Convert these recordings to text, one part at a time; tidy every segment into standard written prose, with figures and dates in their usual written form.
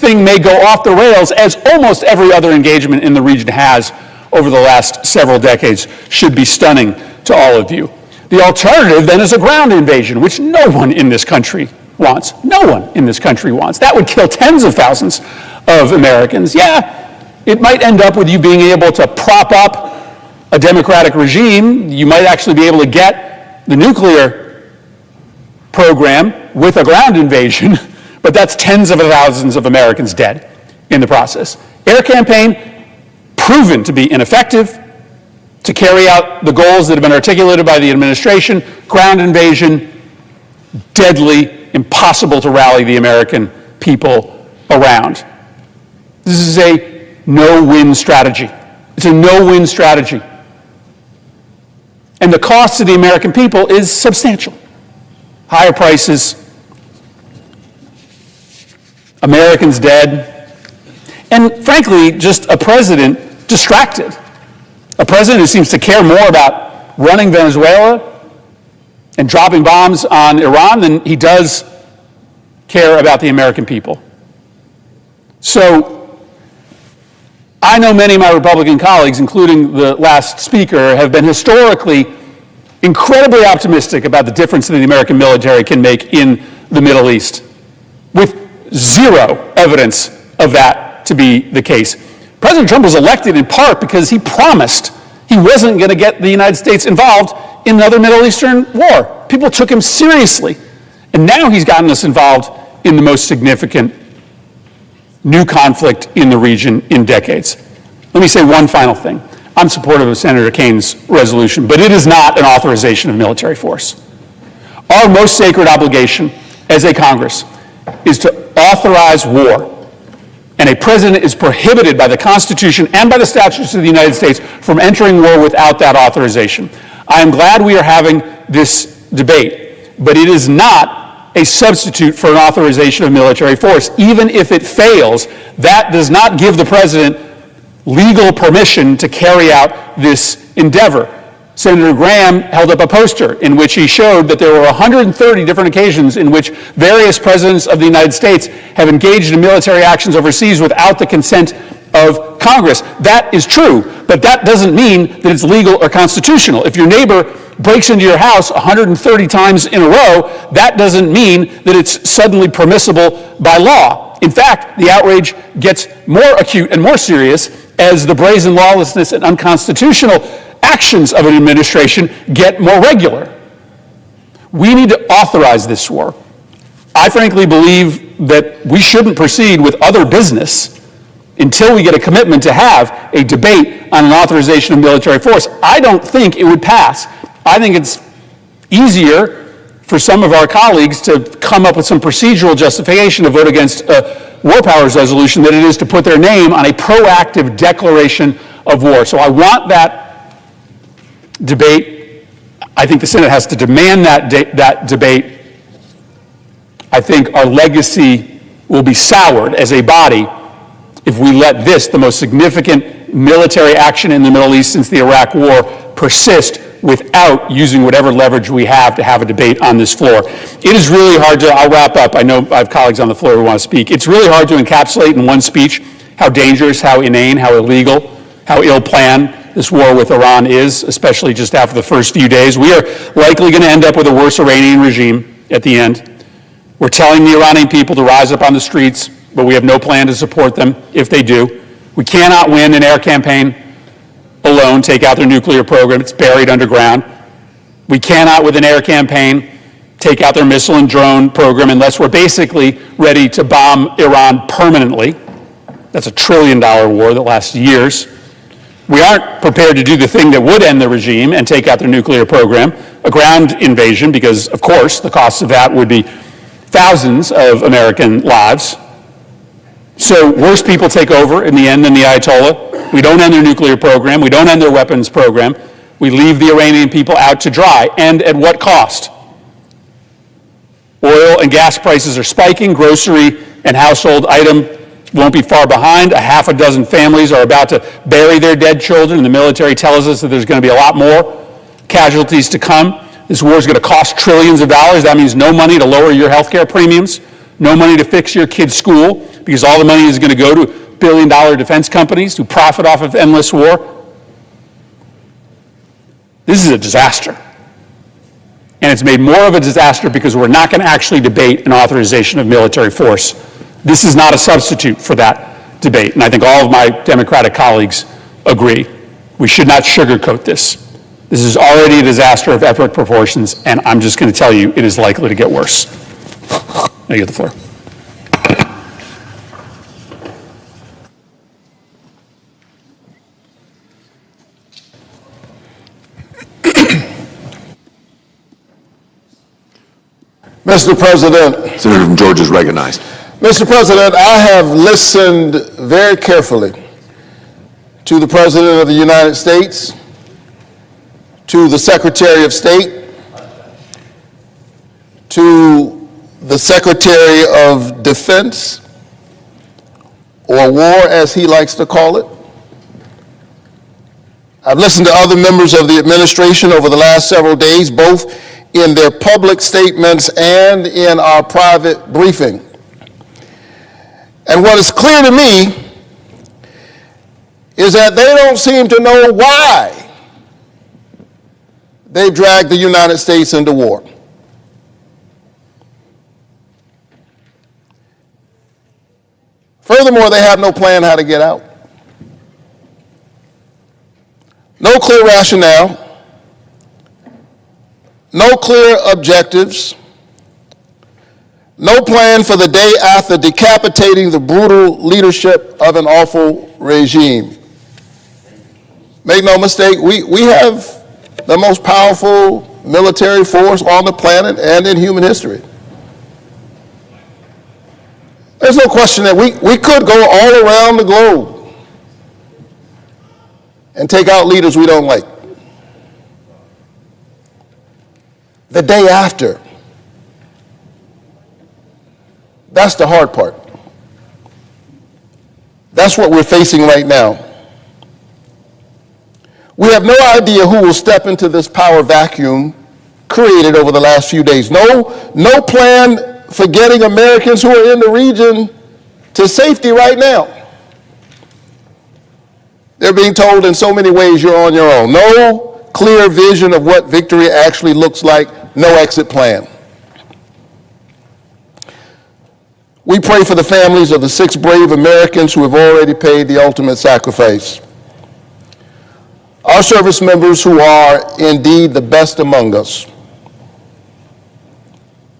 thing may go off the rails, as almost every other engagement in the region has over the last several decades, should be stunning to all of you. The alternative then is a ground invasion, which no one in this country wants. No one in this country wants. That would kill tens of thousands of Americans. Yeah, it might end up with you being able to prop up a democratic regime. You might actually be able to get the nuclear program with a ground invasion, but that's tens of thousands of Americans dead in the process. Air campaign, proven to be ineffective to carry out the goals that have been articulated by the administration. Ground invasion, deadly, impossible to rally the American people around. This is a no-win strategy. It's a no-win strategy. And the cost to the American people is substantial. Higher prices, Americans dead, and frankly, just a president distracted. A president who seems to care more about running Venezuela and dropping bombs on Iran than he does care about the American people. So I know many of my Republican colleagues, including the last speaker, have been historically incredibly optimistic about the difference that the American military can make in the Middle East, with zero evidence of that to be the case. President Trump was elected in part because he promised he wasn't going to get the United States involved in another Middle Eastern war. People took him seriously. And now he's gotten us involved in the most significant new conflict in the region in decades. Let me say one final thing. I'm supportive of Senator Kane's resolution, but it is not an authorization of military force. Our most sacred obligation as a Congress is to authorize war. And a president is prohibited by the Constitution and by the statutes of the United States from entering war without that authorization. I am glad we are having this debate, but it is not a substitute for an authorization of military force. Even if it fails, that does not give the president legal permission to carry out this endeavor. Senator Graham held up a poster in which he showed that there were 130 different occasions in which various presidents of the United States have engaged in military actions overseas without the consent of Congress. That is true, but that doesn't mean that it's legal or constitutional. If your neighbor breaks into your house 130 times in a row, that doesn't mean that it's suddenly permissible by law. In fact, the outrage gets more acute and more serious as the brazen lawlessness and unconstitutional actions of an administration get more regular. We need to authorize this war. I frankly believe that we shouldn't proceed with other business until we get a commitment to have a debate on an authorization of military force. I don't think it would pass. I think it's easier for some of our colleagues to come up with some procedural justification to vote against a war powers resolution than it is to put their name on a proactive declaration of war. So I want that debate. I think the Senate has to demand that debate. I think our legacy will be soured as a body if we let this, the most significant military action in the Middle East since the Iraq War, persist without using whatever leverage we have to have a debate on this floor. It is really hard to, I'll wrap up, I know I have colleagues on the floor who want to speak. It's really hard to encapsulate in one speech how dangerous, how inane, how illegal, how ill-planned this war with Iran is, especially just after the first few days. We are likely going to end up with a worse Iranian regime at the end. We're telling the Iranian people to rise up on the streets, but we have no plan to support them if they do. We cannot win an air campaign alone, take out their nuclear program. It's buried underground. We cannot, with an air campaign, take out their missile and drone program unless we're basically ready to bomb Iran permanently. That's a $1 trillion war that lasts years. We aren't prepared to do the thing that would end the regime and take out their nuclear program, a ground invasion, because, of course, the cost of that would be thousands of American lives. So worse people take over in the end than the Ayatollah. We don't end their nuclear program. We don't end their weapons program. We leave the Iranian people out to dry. And at what cost? Oil and gas prices are spiking. Grocery and household item won't be far behind. A half a dozen families are about to bury their dead children, and the military tells us that there's going to be a lot more casualties to come. This war is going to cost trillions of dollars. That means no money to lower your health care premiums, no money to fix your kid's school because all the money is going to go to billion-dollar defense companies who profit off of endless war. This is a disaster. And it's made more of a disaster because we're not going to actually debate an authorization of military force. This is not a substitute for that debate. And I think all of my Democratic colleagues agree. We should not sugarcoat this. This is already a disaster of epic proportions, and I'm just going to tell you it is likely to get worse. I get the floor. Mr. President. Senator from Georgia is recognized. Mr. President, I have listened very carefully to the President of the United States, to the Secretary of State, to the Secretary of Defense, or War as he likes to call it. I've listened to other members of the administration over the last several days, both in their public statements and in our private briefing. And what is clear to me is that they don't seem to know why they've dragged the United States into war. Furthermore, they have no plan how to get out. No clear rationale. No clear objectives, no plan for the day after decapitating the brutal leadership of an awful regime. Make no mistake, we have the most powerful military force on the planet and in human history. There's no question that we could go all around the globe and take out leaders we don't like. The day after. That's the hard part. That's what we're facing right now. We have no idea who will step into this power vacuum created over the last few days. No plan for getting Americans who are in the region to safety right now. They're being told in so many ways you're on your own. No clear vision of what victory actually looks like. No exit plan. We pray for the families of the 6 brave Americans who have already paid the ultimate sacrifice. Our service members who are indeed the best among us,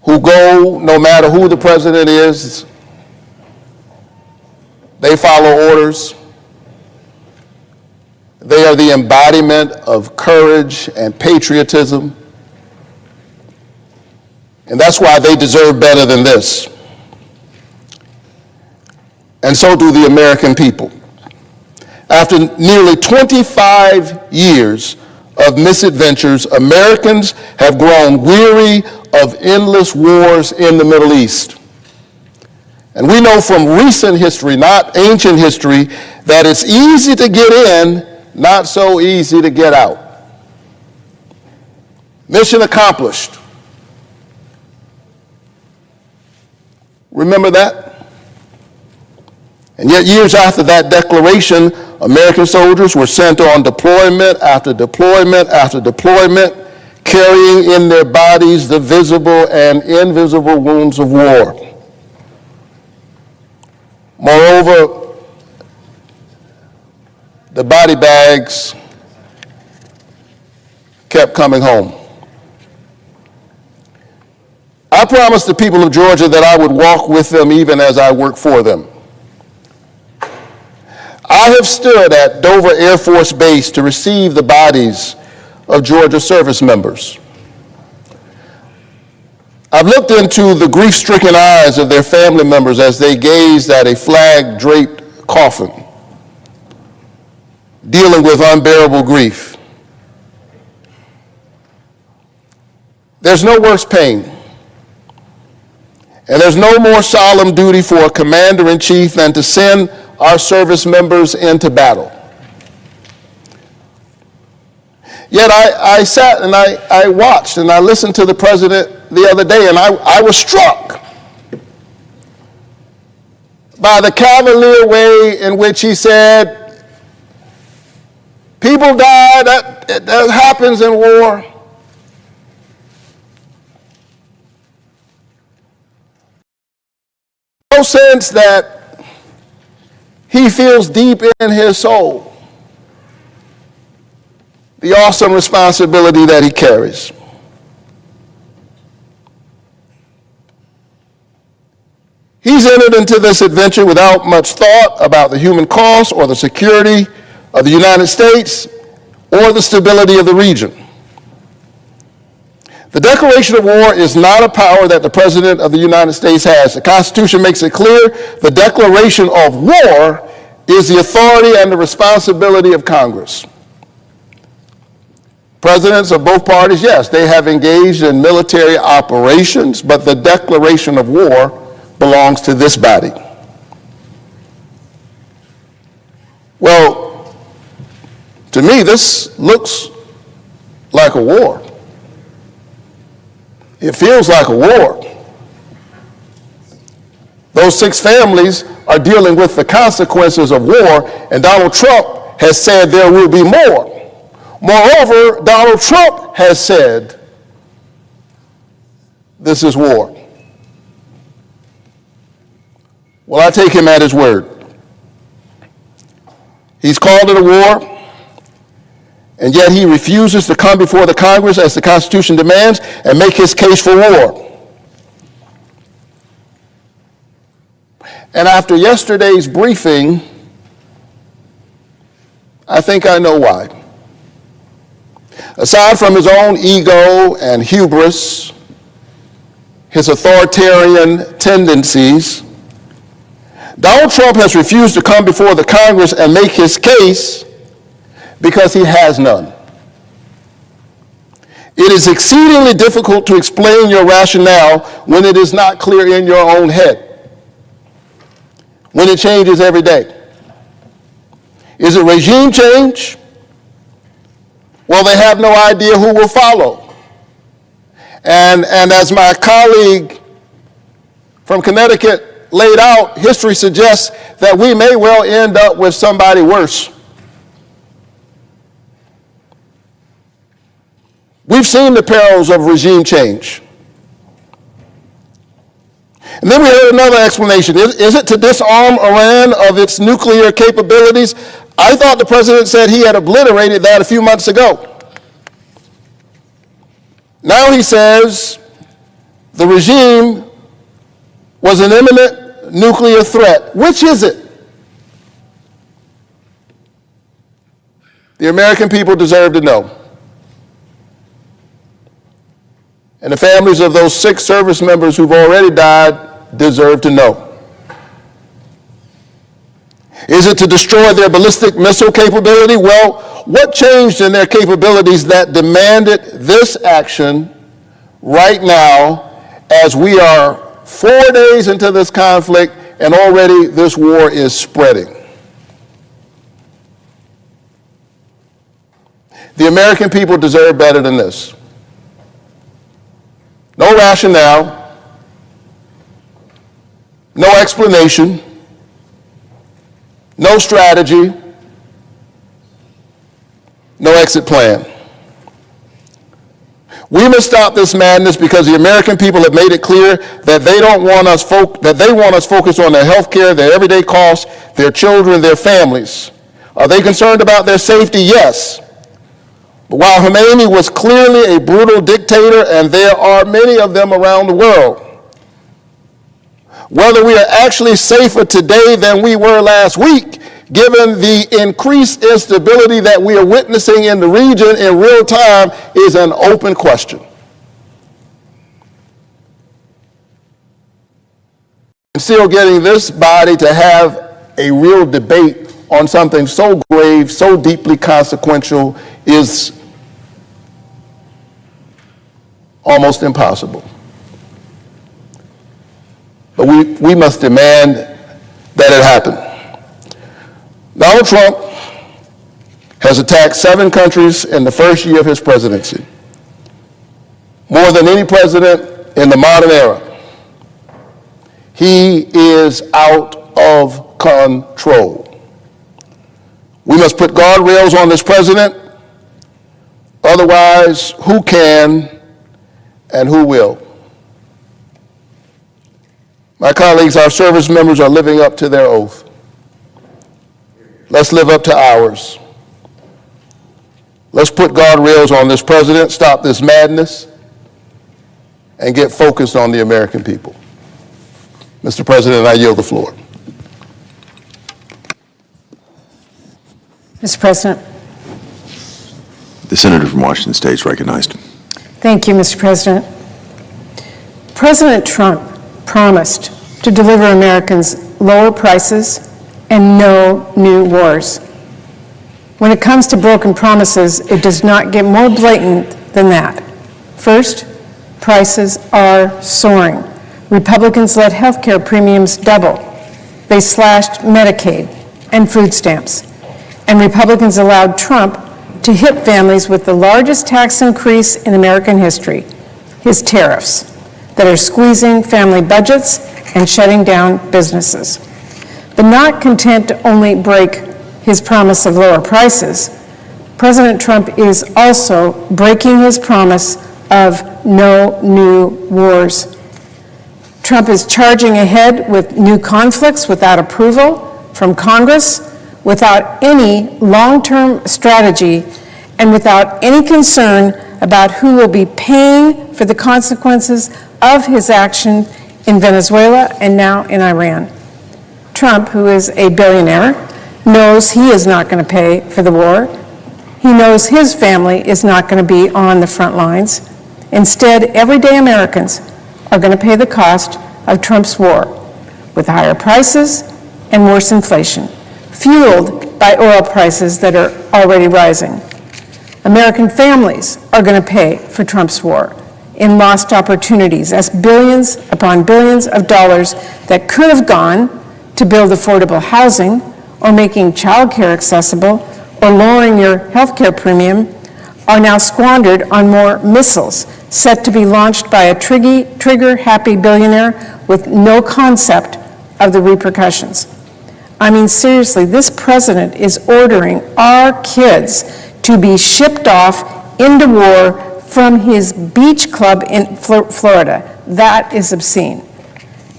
who go no matter who the president is, they follow orders. They are the embodiment of courage and patriotism. And that's why they deserve better than this. And so do the American people. After nearly 25 years of misadventures, Americans have grown weary of endless wars in the Middle East. And we know from recent history, not ancient history, that it's easy to get in, not so easy to get out. Mission accomplished. Remember that? And yet years after that declaration, American soldiers were sent on deployment after deployment after deployment, carrying in their bodies the visible and invisible wounds of war. Moreover, the body bags kept coming home. I promised the people of Georgia that I would walk with them even as I work for them. I have stood at Dover Air Force Base to receive the bodies of Georgia service members. I've looked into the grief-stricken eyes of their family members as they gazed at a flag-draped coffin, dealing with unbearable grief. There's no worse pain, and there's no more solemn duty for a commander-in-chief than to send our service members into battle. Yet I sat and I watched and I listened to the president the other day, and I was struck by the cavalier way in which he said, people die, that happens in war. No sense that he feels deep in his soul the awesome responsibility that he carries. He's entered into this adventure without much thought about the human cost or the security of the United States or the stability of the region. The declaration of war is not a power that the President of the United States has. The Constitution makes it clear the declaration of war is the authority and the responsibility of Congress. Presidents of both parties, yes, they have engaged in military operations, but the declaration of war belongs to this body. Well, to me, this looks like a war. It feels like a war. Those 6 families are dealing with the consequences of war, and Donald Trump has said there will be more. Moreover, Donald Trump has said this is war. Well, I take him at his word. He's called it a war, and yet he refuses to come before the Congress as the Constitution demands and make his case for war. And after yesterday's briefing, I think I know why. Aside from his own ego and hubris, his authoritarian tendencies, Donald Trump has refused to come before the Congress and make his case because he has none. It is exceedingly difficult to explain your rationale when it is not clear in your own head, when it changes every day. Is it regime change? Well, they have no idea who will follow. And as my colleague from Connecticut laid out, history suggests that we may well end up with somebody worse. We've seen the perils of regime change. And then we heard another explanation. Is it to disarm Iran of its nuclear capabilities? I thought the president said he had obliterated that a few months ago. Now he says the regime was an imminent nuclear threat. Which is it? The American people deserve to know. And the families of those 6 service members who've already died deserve to know. Is it to destroy their ballistic missile capability? Well, what changed in their capabilities that demanded this action right now as we are 4 days into this conflict and already this war is spreading? The American people deserve better than this. No rationale, no explanation, no strategy, no exit plan. We must stop this madness because the American people have made it clear that they want us focused on their health care, their everyday costs, their children, their families. Are they concerned about their safety? Yes. But while Khomeini was clearly a brutal dictator, and there are many of them around the world, whether we are actually safer today than we were last week, given the increased instability that we are witnessing in the region in real time, is an open question. And still getting this body to have a real debate on something so grave, so deeply consequential, is almost impossible. But we must demand that it happen. Donald Trump has attacked 7 countries in the first year of his presidency, more than any president in the modern era. He is out of control. We must put guardrails on this president. Otherwise, who can and who will? My colleagues, our service members are living up to their oath. Let's live up to ours. Let's put guardrails on this president, stop this madness, and get focused on the American people. Mr. President, I yield the floor. Mr. President. The senator from Washington State is recognized. Thank you, Mr. President. President Trump promised to deliver Americans lower prices and no new wars. When it comes to broken promises, it does not get more blatant than that. First, prices are soaring. Republicans let health care premiums double. They slashed Medicaid and food stamps. And Republicans allowed Trump to hit families with the largest tax increase in American history, his tariffs, that are squeezing family budgets and shutting down businesses. But not content to only break his promise of lower prices, President Trump is also breaking his promise of no new wars. Trump is charging ahead with new conflicts without approval from Congress, without any long-term strategy, and without any concern about who will be paying for the consequences of his action in Venezuela and now in Iran. Trump, who is a billionaire, knows he is not going to pay for the war. He knows his family is not going to be on the front lines. Instead, everyday Americans are going to pay the cost of Trump's war with higher prices and worse inflation, fueled by oil prices that are already rising. American families are going to pay for Trump's war in lost opportunities as billions upon billions of dollars that could have gone to build affordable housing or making child care accessible or lowering your health care premium are now squandered on more missiles set to be launched by a trigger-happy billionaire with no concept of the repercussions. I mean, seriously, this president is ordering our kids to be shipped off into war from his beach club in Florida. That is obscene.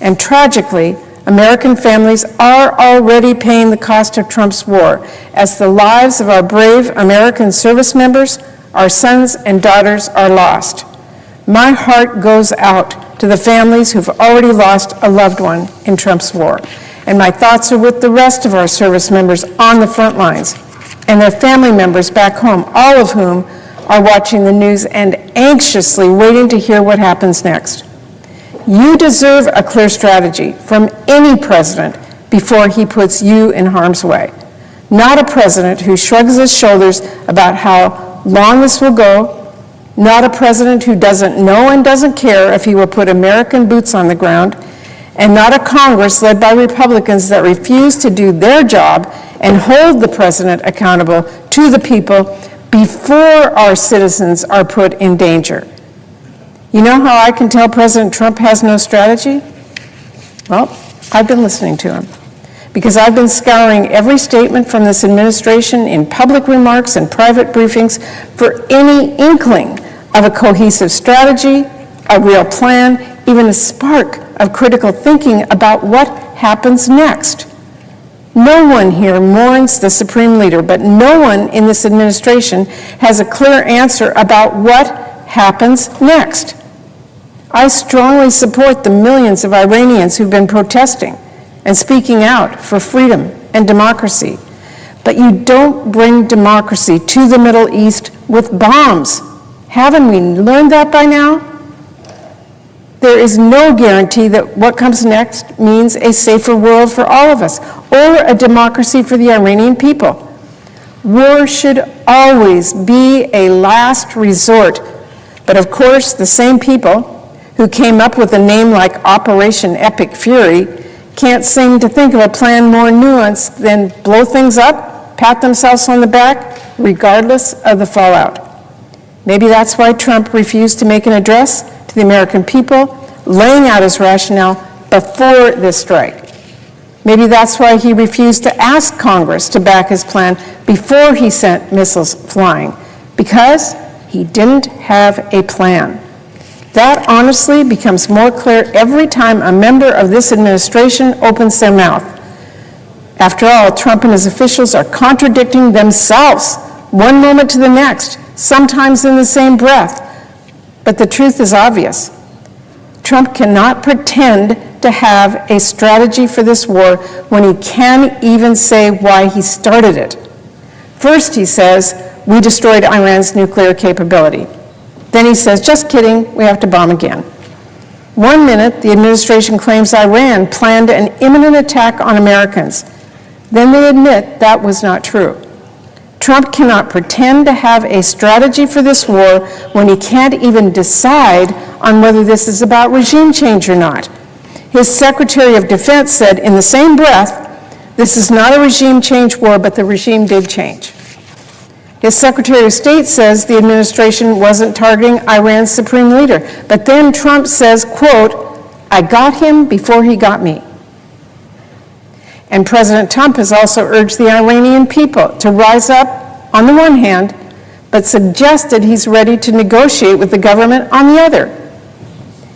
And tragically, American families are already paying the cost of Trump's war as the lives of our brave American service members, our sons and daughters, are lost. My heart goes out to the families who've already lost a loved one in Trump's war. And my thoughts are with the rest of our service members on the front lines and their family members back home, all of whom are watching the news and anxiously waiting to hear what happens next. You deserve a clear strategy from any president before he puts you in harm's way. Not a president who shrugs his shoulders about how long this will go, not a president who doesn't know and doesn't care if he will put American boots on the ground, and not a Congress led by Republicans that refuse to do their job and hold the president accountable to the people before our citizens are put in danger. You know how I can tell President Trump has no strategy? Well, I've been listening to him because I've been scouring every statement from this administration in public remarks and private briefings for any inkling of a cohesive strategy, a real plan, even a spark of critical thinking about what happens next. No one here mourns the Supreme Leader, but no one in this administration has a clear answer about what happens next. I strongly support the millions of Iranians who've been protesting and speaking out for freedom and democracy. But you don't bring democracy to the Middle East with bombs. Haven't we learned that by now? There is no guarantee that what comes next means a safer world for all of us or a democracy for the Iranian people. War should always be a last resort. But of course, the same people who came up with a name like Operation Epic Fury can't seem to think of a plan more nuanced than blow things up, pat themselves on the back, regardless of the fallout. Maybe that's why Trump refused to make an address to the American people, laying out his rationale before this strike. Maybe that's why he refused to ask Congress to back his plan before he sent missiles flying, because he didn't have a plan. That honestly becomes more clear every time a member of this administration opens their mouth. After all, Trump and his officials are contradicting themselves one moment to the next, sometimes in the same breath. But the truth is obvious. Trump cannot pretend to have a strategy for this war when he can't even say why he started it. First, he says, we destroyed Iran's nuclear capability. Then he says, just kidding, we have to bomb again. 1 minute, the administration claims Iran planned an imminent attack on Americans. Then they admit that was not true. Trump cannot pretend to have a strategy for this war when he can't even decide on whether this is about regime change or not. His Secretary of Defense said in the same breath, this is not a regime change war, but the regime did change. His Secretary of State says the administration wasn't targeting Iran's supreme leader, but then Trump says, quote, I got him before he got me. And President Trump has also urged the Iranian people to rise up on the one hand, but suggested he's ready to negotiate with the government on the other.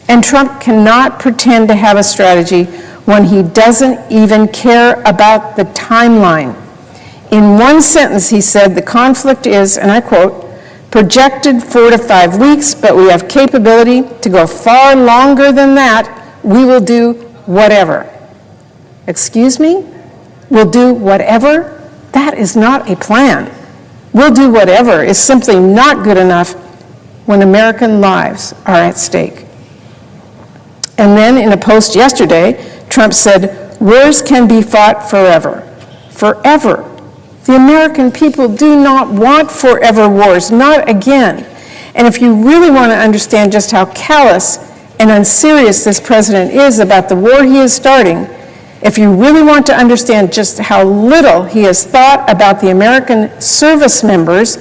And Trump cannot pretend to have a strategy when he doesn't even care about the timeline. In one sentence, he said the conflict is, and I quote, projected 4 to 5 weeks, but we have capability to go far longer than that. We will do whatever. Excuse me? We'll do whatever? That is not a plan. We'll do whatever is simply not good enough when American lives are at stake. And then in a post yesterday, Trump said, wars can be fought forever. Forever. The American people do not want forever wars, not again. And if you really want to understand just how callous and unserious this president is about the war he is starting, if you really want to understand just how little he has thought about the American service members,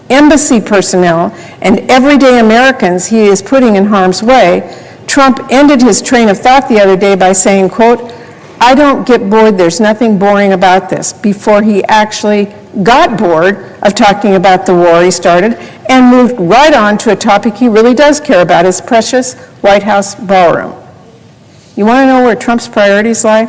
embassy personnel, and everyday Americans he is putting in harm's way, Trump ended his train of thought the other day by saying, quote, I don't get bored, there's nothing boring about this, before he actually got bored of talking about the war he started and moved right on to a topic he really does care about, his precious White House ballroom. You want to know where Trump's priorities lie?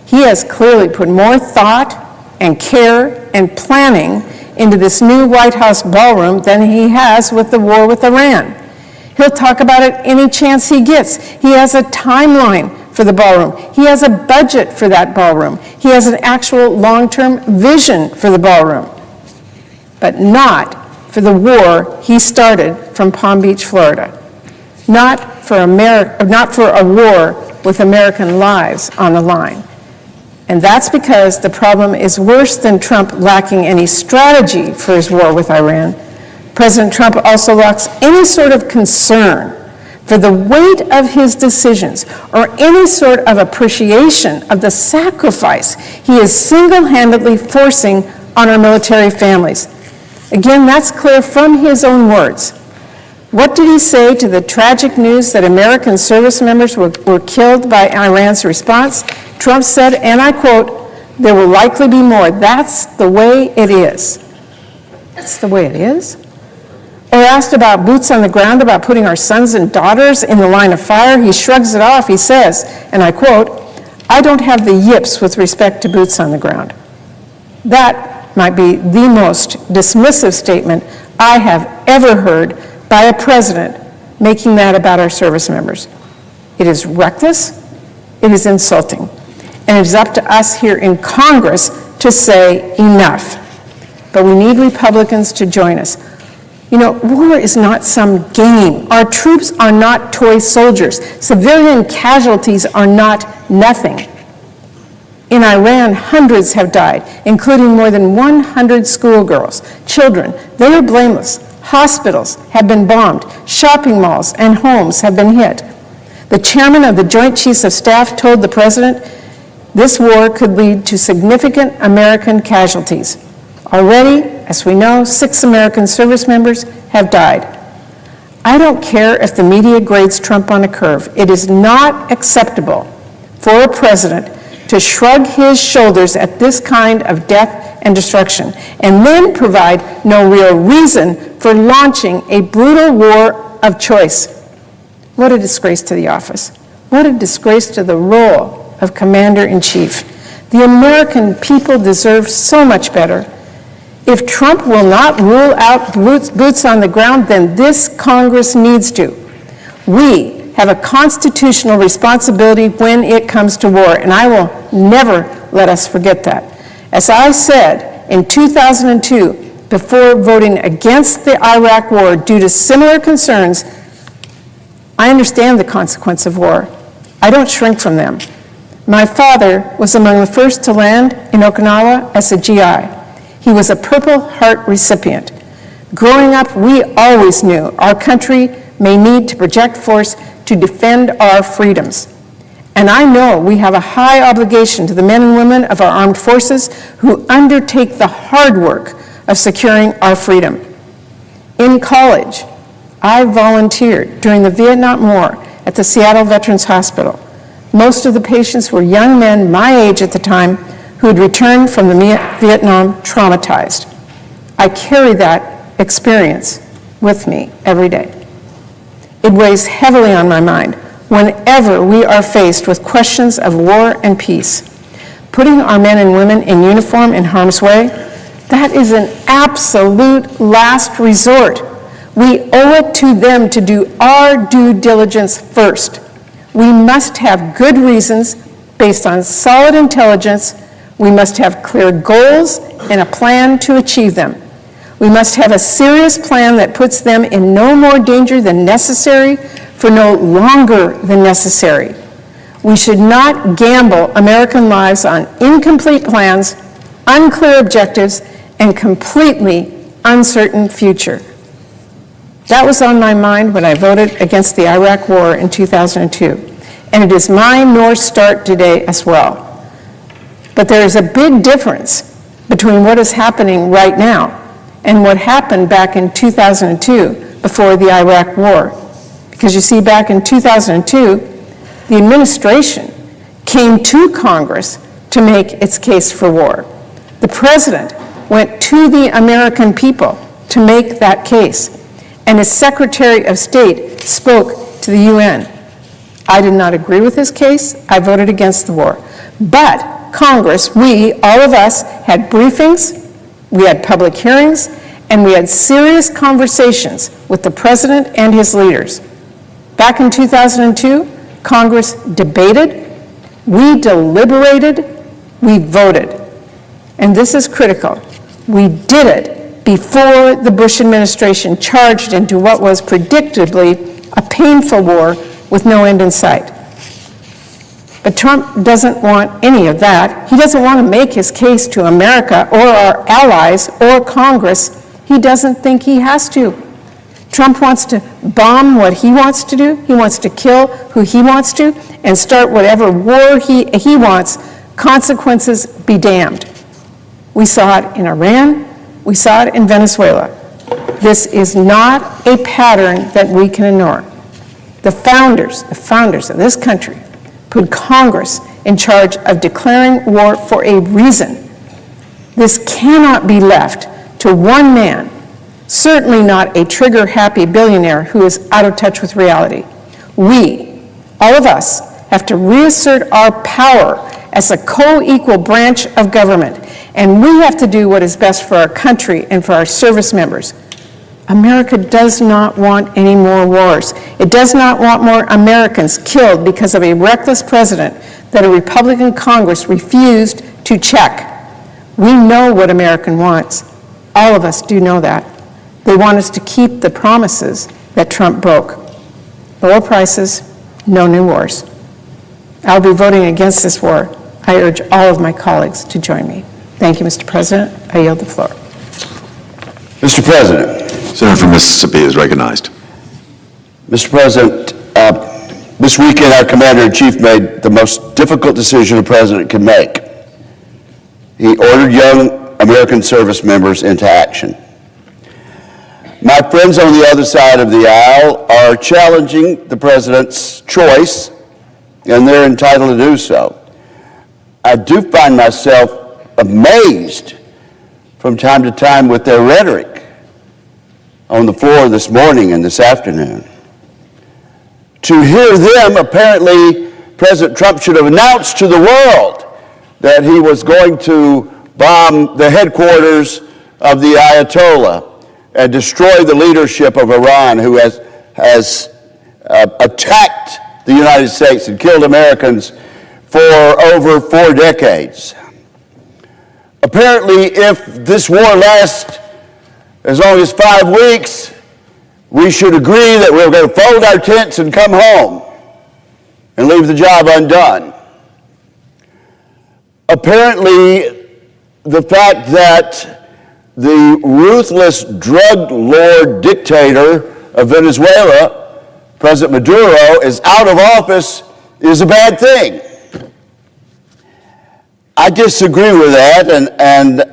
He has clearly put more thought and care and planning into this new White House ballroom than he has with the war with Iran. He'll talk about it any chance he gets. He has a timeline for the ballroom. He has a budget for that ballroom. He has an actual long-term vision for the ballroom, but not for the war he started from Palm Beach, Florida. Not for a war with American lives on the line. And that's because the problem is worse than Trump lacking any strategy for his war with Iran. President Trump also lacks any sort of concern for the weight of his decisions or any sort of appreciation of the sacrifice he is single-handedly forcing on our military families. Again, that's clear from his own words. What did he say to the tragic news that American service members were killed by Iran's response? Trump said, and I quote, there will likely be more. That's the way it is. That's the way it is? Or asked about boots on the ground, about putting our sons and daughters in the line of fire, he shrugs it off. He says, and I quote, I don't have the yips with respect to boots on the ground. That might be the most dismissive statement I have ever heard by a president making that about our service members. It is reckless, it is insulting, and it is up to us here in Congress to say enough. But we need Republicans to join us. You know, war is not some game. Our troops are not toy soldiers. Civilian casualties are not nothing. In Iran, hundreds have died, including more than 100 schoolgirls, children. They are blameless. Hospitals have been bombed. Shopping malls and homes have been hit. The chairman of the Joint Chiefs of Staff told the president this war could lead to significant American casualties. Already, as we know, 6 American service members have died. I don't care if the media grades Trump on a curve. It is not acceptable for a president to shrug his shoulders at this kind of death and destruction, and then provide no real reason for launching a brutal war of choice. What a disgrace to the office. What a disgrace to the role of Commander-in-Chief. The American people deserve so much better. If Trump will not rule out boots on the ground, then this Congress needs to. We have a constitutional responsibility when it comes to war, and I will never let us forget that. As I said in 2002, before voting against the Iraq war due to similar concerns, I understand the consequence of war. I don't shrink from them. My father was among the first to land in Okinawa as a GI. He was a Purple Heart recipient. Growing up, we always knew our country may need to project force to defend our freedoms. And I know we have a high obligation to the men and women of our armed forces who undertake the hard work of securing our freedom. In college, I volunteered during the Vietnam War at the Seattle Veterans Hospital. Most of the patients were young men my age at the time who had returned from the Vietnam traumatized. I carry that experience with me every day. It weighs heavily on my mind whenever we are faced with questions of war and peace. Putting our men and women in uniform in harm's way, that is an absolute last resort. We owe it to them to do our due diligence first. We must have good reasons based on solid intelligence. We must have clear goals and a plan to achieve them. We must have a serious plan that puts them in no more danger than necessary for no longer than necessary. We should not gamble American lives on incomplete plans, unclear objectives, and completely uncertain future. That was on my mind when I voted against the Iraq War in 2002, and it is my North Star today as well. But there is a big difference between what is happening right now and what happened back in 2002 before the Iraq War. Because you see, back in 2002, the administration came to Congress to make its case for war. The president went to the American people to make that case, and his Secretary of State spoke to the UN. I did not agree with his case. I voted against the war. But Congress, we, all of us, had briefings, we had public hearings, and we had serious conversations with the president and his leaders. Back in 2002, Congress debated, we deliberated, we voted. And this is critical. We did it before the Bush administration charged into what was predictably a painful war with no end in sight. But Trump doesn't want any of that. He doesn't want to make his case to America or our allies or Congress. He doesn't think he has to. Trump wants to bomb what he wants to do. He wants to kill who he wants to and start whatever war he wants. Consequences be damned. We saw it in Iran. We saw it in Venezuela. This is not a pattern that we can ignore. The founders of this country put Congress in charge of declaring war for a reason. This cannot be left to one man, certainly not a trigger-happy billionaire who is out of touch with reality. We, all of us, have to reassert our power as a co-equal branch of government, and we have to do what is best for our country and for our service members. America does not want any more wars. It does not want more Americans killed because of a reckless president that a Republican Congress refused to check. We know what America wants. All of us do know that. They want us to keep the promises that Trump broke. Lower prices, no new wars. I'll be voting against this war. I urge all of my colleagues to join me. Thank you, Mr. President. I yield the floor. Mr. President. Senator from Mississippi is recognized. Mr. President, this weekend our Commander-in-Chief made the most difficult decision a president could make. He ordered young American service members into action. My friends on the other side of the aisle are challenging the president's choice, and they're entitled to do so. I do find myself amazed from time to time with their rhetoric on the floor this morning and this afternoon. To hear them, apparently President Trump should have announced to the world that he was going to bomb the headquarters of the Ayatollah and destroy the leadership of Iran, who has attacked the United States and killed Americans for over 4 decades. Apparently, if this war lasts as long as 5 weeks, we should agree that we're going to fold our tents and come home and leave the job undone. Apparently, the fact that the ruthless drug lord dictator of Venezuela, President Maduro, is out of office is a bad thing. I disagree with that, and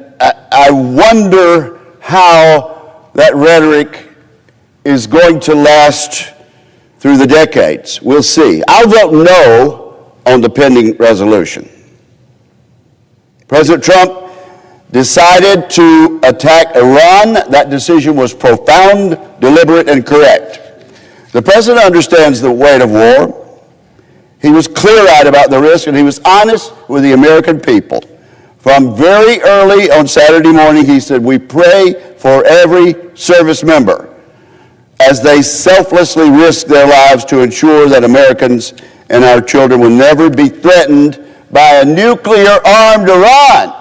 I wonder how that rhetoric is going to last through the decades. We'll see. I'll vote no on the pending resolution. President Trump decided to attack Iran. That decision was profound, deliberate, and correct. The president understands the weight of war. He was clear-eyed about the risk, and he was honest with the American people. From very early on Saturday morning, he said, "We pray for every service member as they selflessly risk their lives to ensure that Americans and our children will never be threatened by a nuclear-armed Iran."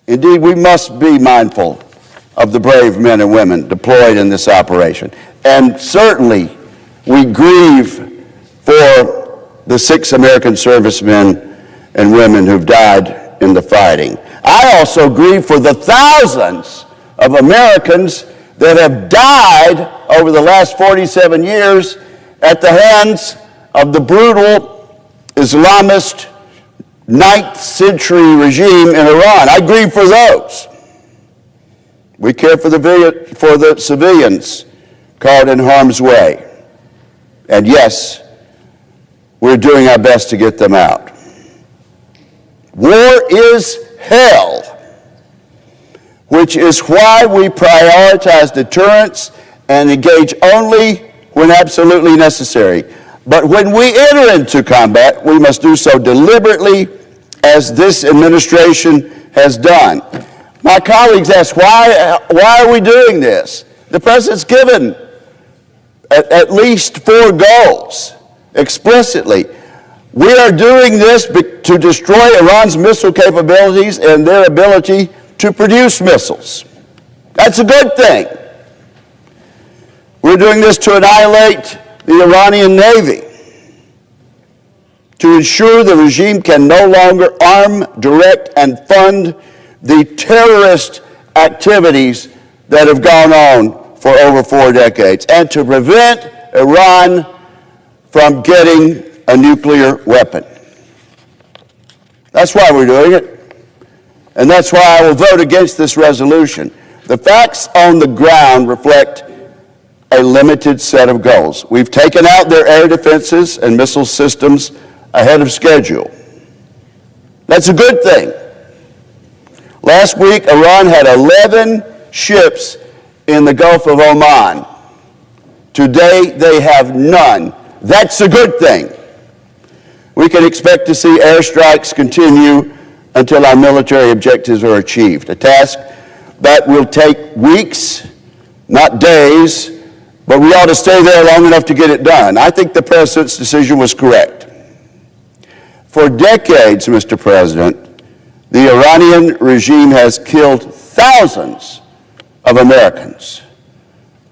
Indeed, we must be mindful of the brave men and women deployed in this operation. And certainly, we grieve for the 6 American servicemen and women who've died in the fighting. I also grieve for the thousands of Americans that have died over the last 47 years at the hands of the brutal Islamist 9th century regime in Iran. I grieve for those. We care for the civilians caught in harm's way. And yes, we're doing our best to get them out. War is hell, which is why we prioritize deterrence and engage only when absolutely necessary. But when we enter into combat, we must do so deliberately, as this administration has done. My colleagues ask, why are we doing this? The president's given at least 4 goals explicitly. We are doing this to destroy Iran's missile capabilities and their ability to produce missiles. That's a good thing. We're doing this to annihilate the Iranian Navy, to ensure the regime can no longer arm, direct, and fund the terrorist activities that have gone on for over 4 decades, and to prevent Iran from getting a nuclear weapon. That's why we're doing it, and that's why I will vote against this resolution. The facts on the ground reflect a limited set of goals. We've taken out their air defenses and missile systems ahead of schedule. That's a good thing. Last week, Iran had 11 ships in the Gulf of Oman. Today, they have none. That's a good thing. We can expect to see airstrikes continue until our military objectives are achieved, a task that will take weeks, not days, but we ought to stay there long enough to get it done. I think the president's decision was correct. For decades, Mr. President, the Iranian regime has killed thousands of Americans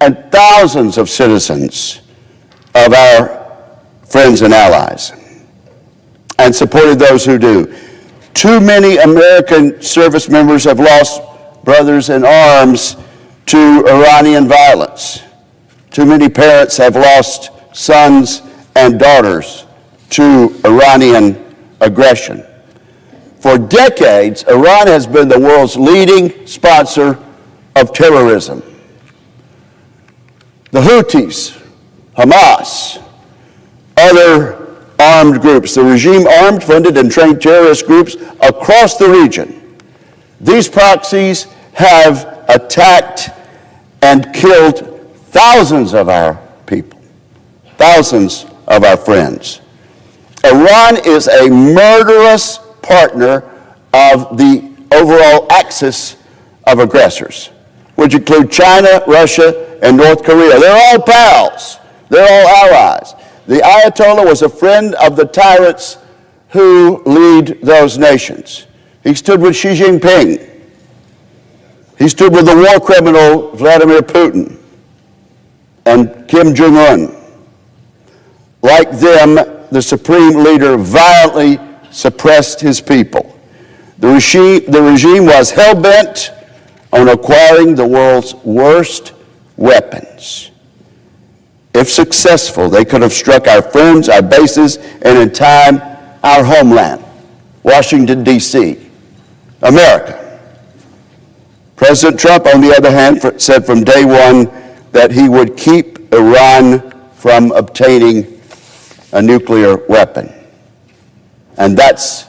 and thousands of citizens of our friends and allies, and supported those who do. Too many American service members have lost brothers in arms to Iranian violence. Too many parents have lost sons and daughters to Iranian aggression. For decades, Iran has been the world's leading sponsor of terrorism. The Houthis, Hamas, other armed armed groups. The regime armed, funded, and trained terrorist groups across the region. These proxies have attacked and killed thousands of our people, thousands of our friends. Iran is a murderous partner of the overall axis of aggressors, which include China, Russia, and North Korea. They're all pals. They're all allies. The Ayatollah was a friend of the tyrants who lead those nations. He stood with Xi Jinping. He stood with the war criminal Vladimir Putin and Kim Jong-un. Like them, the supreme leader violently suppressed his people. The regime was hell-bent on acquiring the world's worst weapons. If successful, they could have struck our friends, our bases, and in time, our homeland, Washington, D.C., America. President Trump, on the other hand, said from day one that he would keep Iran from obtaining a nuclear weapon. And that's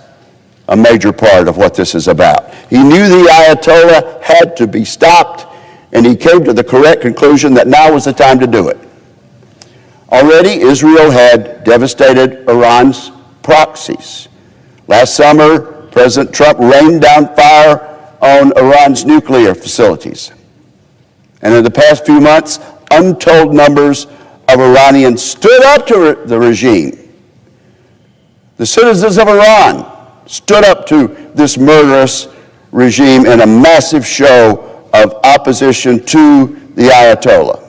a major part of what this is about. He knew the Ayatollah had to be stopped, and he came to the correct conclusion that now was the time to do it. Already, Israel had devastated Iran's proxies. Last summer, President Trump rained down fire on Iran's nuclear facilities. And in the past few months, untold numbers of Iranians stood up to the regime. The citizens of Iran stood up to this murderous regime in a massive show of opposition to the Ayatollah.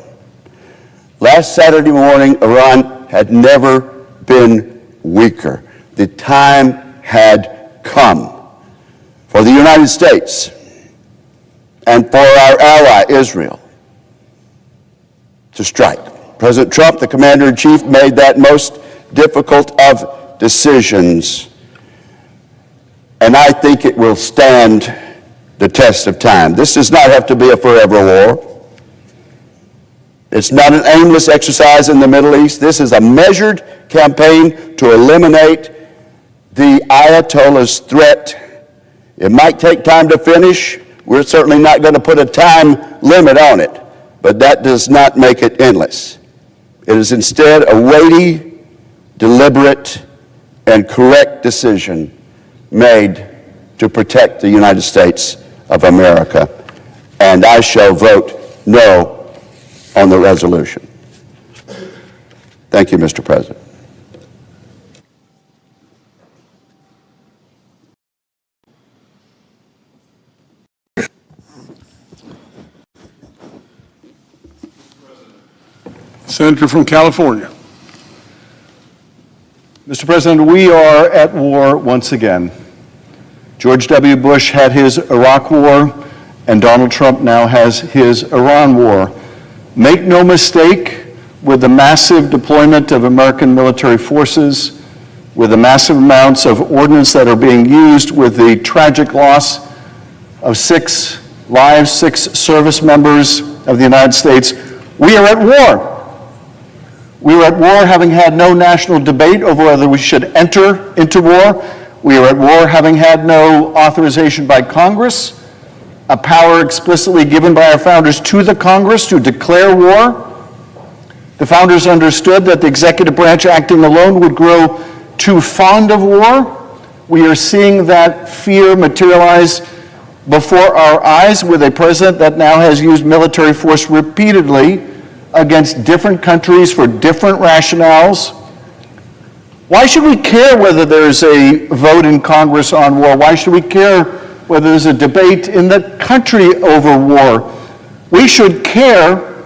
Last Saturday morning, Iran had never been weaker. The time had come for the United States and for our ally, Israel, to strike. President Trump, the commander-in-chief, made that most difficult of decisions, and I think it will stand the test of time. This does not have to be a forever war. It's not an aimless exercise in the Middle East. This is a measured campaign to eliminate the Ayatollah's threat. It might take time to finish. We're certainly not going to put a time limit on it, but that does not make it endless. It is instead a weighty, deliberate, and correct decision made to protect the United States of America, and I shall vote no on the resolution. Thank you, Mr. President. Senator from California. Mr. President, we are at war once again. George W. Bush had his Iraq war, and Donald Trump now has his Iran war. Make no mistake, with the massive deployment of American military forces, with the massive amounts of ordnance that are being used, with the tragic loss of 6 lives, 6 service members of the United States, we are at war. We are at war having had no national debate over whether we should enter into war. We are at war having had no authorization by Congress, a power explicitly given by our founders to the Congress to declare war. The founders understood that the executive branch acting alone would grow too fond of war. We are seeing that fear materialize before our eyes with a president that now has used military force repeatedly against different countries for different rationales. Why should we care whether there's a vote in Congress on war? Why should we care whether there's a debate in the country over war? We should care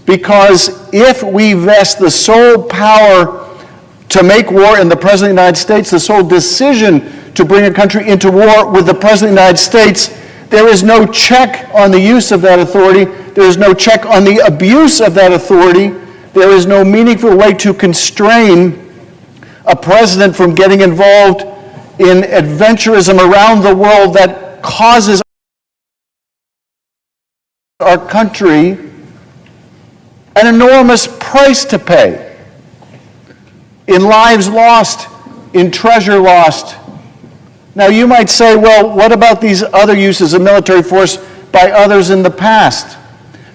because if we vest the sole power to make war in the President of the United States, the sole decision to bring a country into war with the President of the United States, there is no check on the use of that authority. There is no check on the abuse of that authority. There is no meaningful way to constrain a president from getting involved in adventurism around the world that causes our country an enormous price to pay. in lives lost, in treasure lost. Now you might say, well, what about these other uses of military force by others in the past?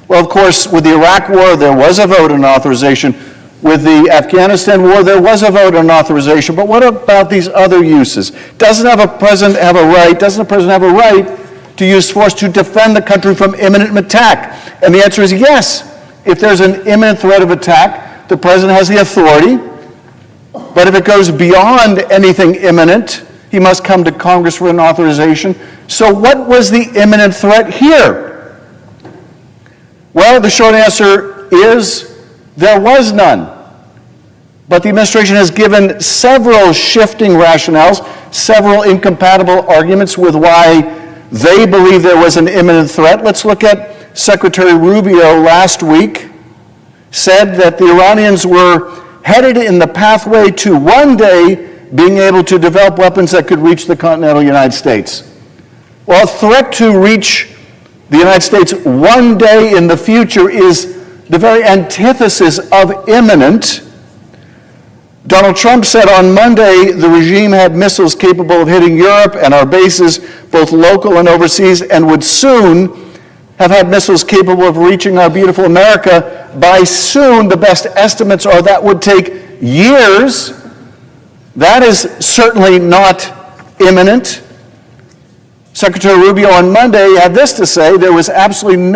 Well, of course, with the Iraq War, there was a vote on authorization. With the Afghanistan War, there was a vote on authorization. But what about these other uses? Doesn't a president have a right to use force to defend the country from imminent attack? And the answer is yes. If there's an imminent threat of attack, the president has the authority. But if it goes beyond anything imminent, he must come to Congress for an authorization. So what was the imminent threat here? Well, the short answer is there was none. But the administration has given several shifting rationales, several incompatible arguments with why they believe there was an imminent threat. Let's look at Secretary Rubio last week said that the Iranians were headed in the pathway to one day being able to develop weapons that could reach the continental United States. Well, a threat to reach the United States one day in the future is the very antithesis of imminent. Donald Trump said on Monday the regime had missiles capable of hitting Europe and our bases, both local and overseas, and would soon have had missiles capable of reaching our beautiful America. By soon, the best estimates are that would take years. That is certainly not imminent. Secretary Rubio on Monday had this to say: there was absolutely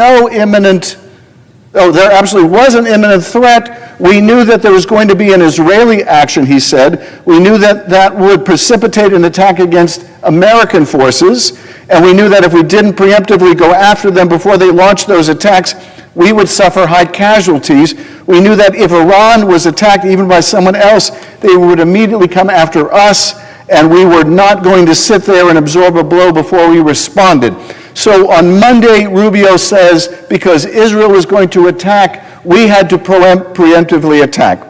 there absolutely was an imminent threat. We knew that there was going to be an Israeli action, he said. We knew that that would precipitate an attack against American forces, and we knew that if we didn't preemptively go after them before they launched those attacks, we would suffer high casualties. We knew that if Iran was attacked even by someone else, they would immediately come after us, and we were not going to sit there and absorb a blow before we responded. So on Monday, Rubio says, because Israel was going to attack, we had to preemptively attack.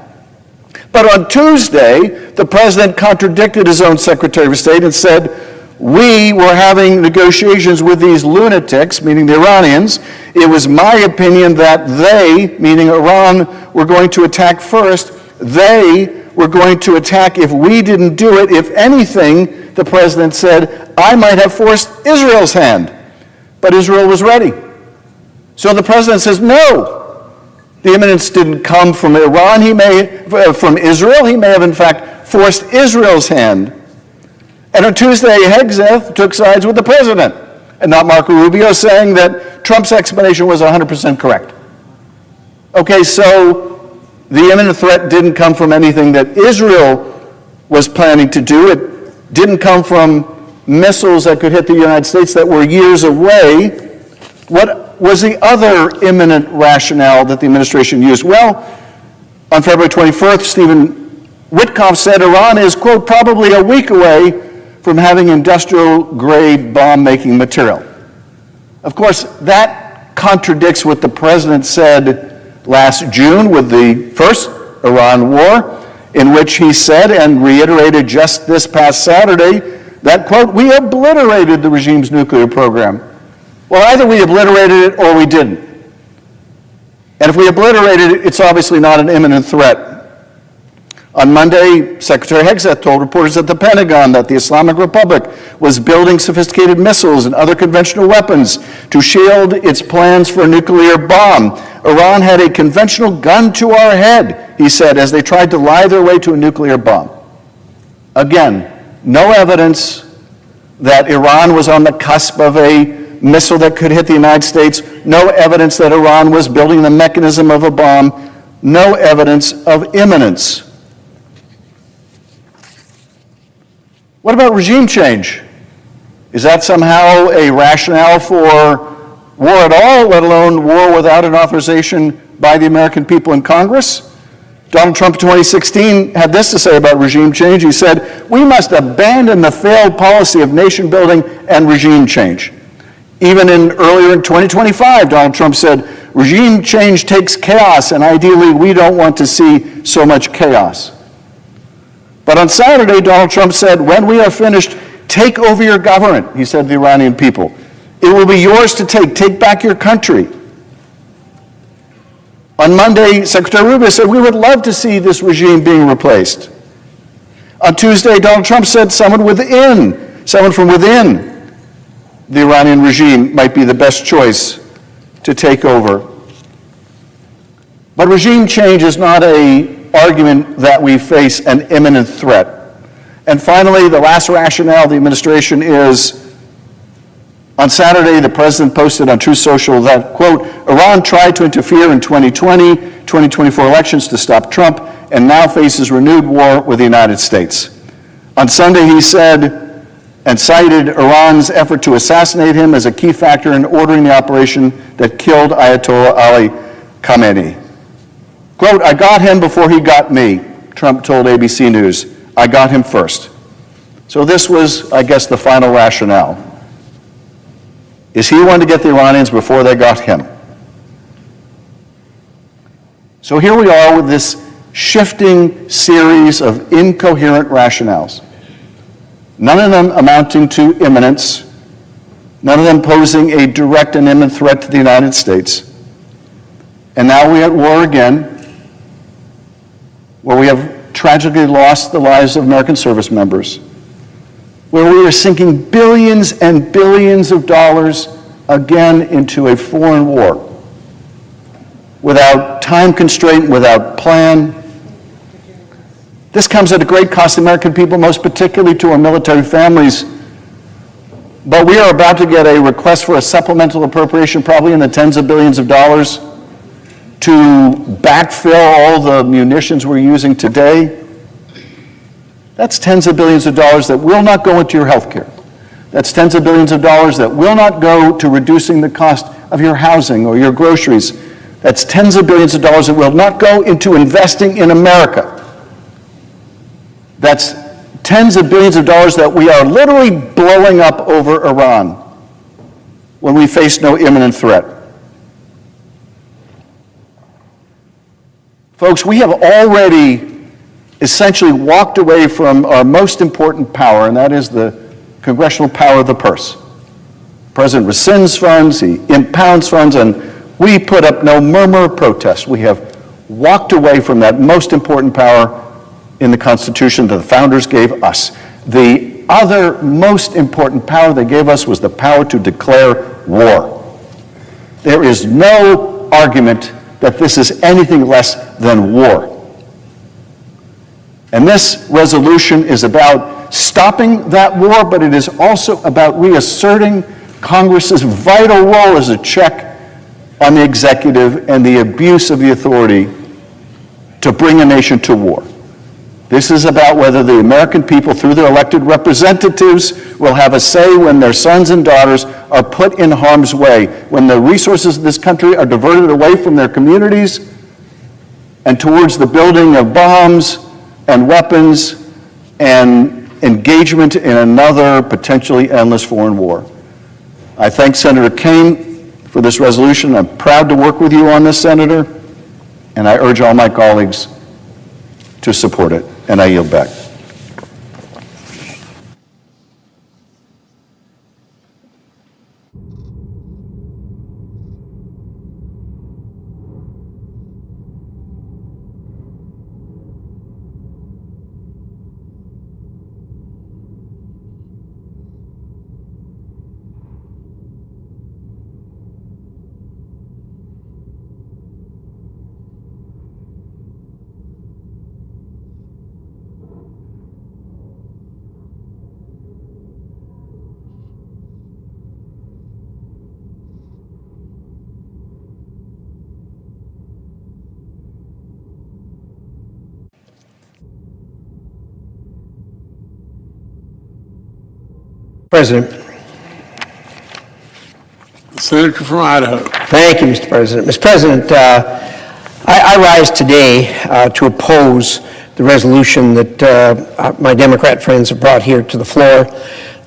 But on Tuesday, the president contradicted his own Secretary of State and said, we were having negotiations with these lunatics, meaning the Iranians. It was my opinion that they, meaning Iran, were going to attack first. They were going to attack if we didn't do it. If anything, the president said, I might have forced Israel's hand. But Israel was ready. So the president says, no, the imminence didn't come from Iran. From Israel. He may have, in fact, forced Israel's hand. And on Tuesday, Hegseth took sides with the president, and not Marco Rubio, saying that Trump's explanation was 100% correct. Okay, so the imminent threat didn't come from anything that Israel was planning to do. It didn't come from missiles that could hit the United States that were years away. What was the other imminent rationale that the administration used? Well, on February 21st, Stephen Witkoff said Iran is, quote, probably a week away from having industrial-grade bomb-making material. Of course, that contradicts what the president said last June with the first Iran war, in which he said and reiterated just this past Saturday that, quote, we obliterated the regime's nuclear program. Well, either we obliterated it or we didn't. And if we obliterated it, it's obviously not an imminent threat. On Monday, Secretary Hegseth told reporters at the Pentagon that the Islamic Republic was building sophisticated missiles and other conventional weapons to shield its plans for a nuclear bomb. Iran had a conventional gun to our head, he said, as they tried to lie their way to a nuclear bomb. Again, no evidence that Iran was on the cusp of a missile that could hit the United States. No evidence that Iran was building the mechanism of a bomb. No evidence of imminence. What about regime change? Is that somehow a rationale for war at all, let alone war without an authorization by the American people in Congress? Donald Trump in 2016 had this to say about regime change. He said, we must abandon the failed policy of nation building and regime change. Even earlier in 2025, Donald Trump said, regime change takes chaos, and ideally we don't want to see so much chaos. But on Saturday, Donald Trump said, when we are finished, take over your government, he said to the Iranian people. It will be yours to take. Take back your country. On Monday, Secretary Rubio said, we would love to see this regime being replaced. On Tuesday, Donald Trump said someone from within the Iranian regime might be the best choice to take over. But regime change is not an argument that we face an imminent threat. And finally, the last rationale of the administration is, on Saturday, the president posted on Truth Social that, quote, Iran tried to interfere in 2024 elections to stop Trump and now faces renewed war with the United States. On Sunday, he said and cited Iran's effort to assassinate him as a key factor in ordering the operation that killed Ayatollah Ali Khamenei. Quote, I got him before he got me, Trump told ABC News. I got him first. So this was, I guess, the final rationale. Is he wanted to get the Iranians before they got him? So here we are with this shifting series of incoherent rationales, none of them amounting to imminence, none of them posing a direct and imminent threat to the United States. And now we're at war again, where we have tragically lost the lives of American service members, where we are sinking billions and billions of dollars again into a foreign war, without time constraint, without plan. This comes at a great cost to American people, most particularly to our military families. But we are about to get a request for a supplemental appropriation, probably in the tens of billions of dollars, to backfill all the munitions we're using today. That's tens of billions of dollars that will not go into your health care. That's tens of billions of dollars that will not go to reducing the cost of your housing or your groceries. That's tens of billions of dollars that will not go into investing in America. That's tens of billions of dollars that we are literally blowing up over Iran when we face no imminent threat. Folks, we have already essentially walked away from our most important power, and that is the congressional power of the purse. The president rescinds funds, he impounds funds, and we put up no murmur of protest. We have walked away from that most important power in the Constitution that the founders gave us. The other most important power they gave us was the power to declare war. There is no argument that this is anything less than war. And this resolution is about stopping that war, but it is also about reasserting Congress's vital role as a check on the executive and the abuse of the authority to bring a nation to war. This is about whether the American people, through their elected representatives, will have a say when their sons and daughters are put in harm's way, when the resources of this country are diverted away from their communities and towards the building of bombs and weapons and engagement in another potentially endless foreign war. I thank Senator Kaine for this resolution. I'm proud to work with you on this, Senator, and I urge all my colleagues to support it. And I yield back. President. Senator from Idaho. Thank you, Mr. President. Mr. President, I rise today to oppose the resolution that my Democrat friends have brought here to the floor.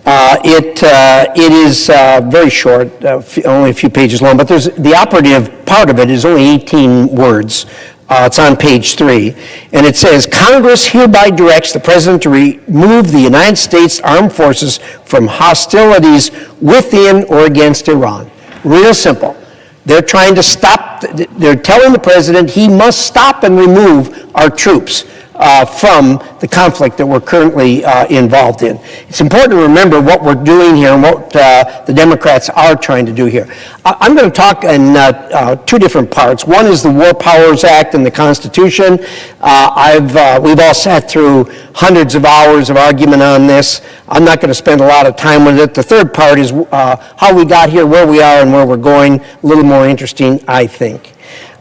It is very short, only a few pages long, but the operative part of it is only 18 words. It's on page 3, and it says, Congress hereby directs the President to remove the United States Armed Forces from hostilities within or against Iran. Real simple. They're trying to stop, they're telling the President he must stop and remove our troops from the conflict that we're currently involved in. It's important to remember what we're doing here and what the Democrats are trying to do here. I'm going to talk in two different parts. One is the War Powers Act and the Constitution. We've all sat through hundreds of hours of argument on this. I'm not going to spend a lot of time with it. The third part is how we got here, where we are, and where we're going. A little more interesting, I think.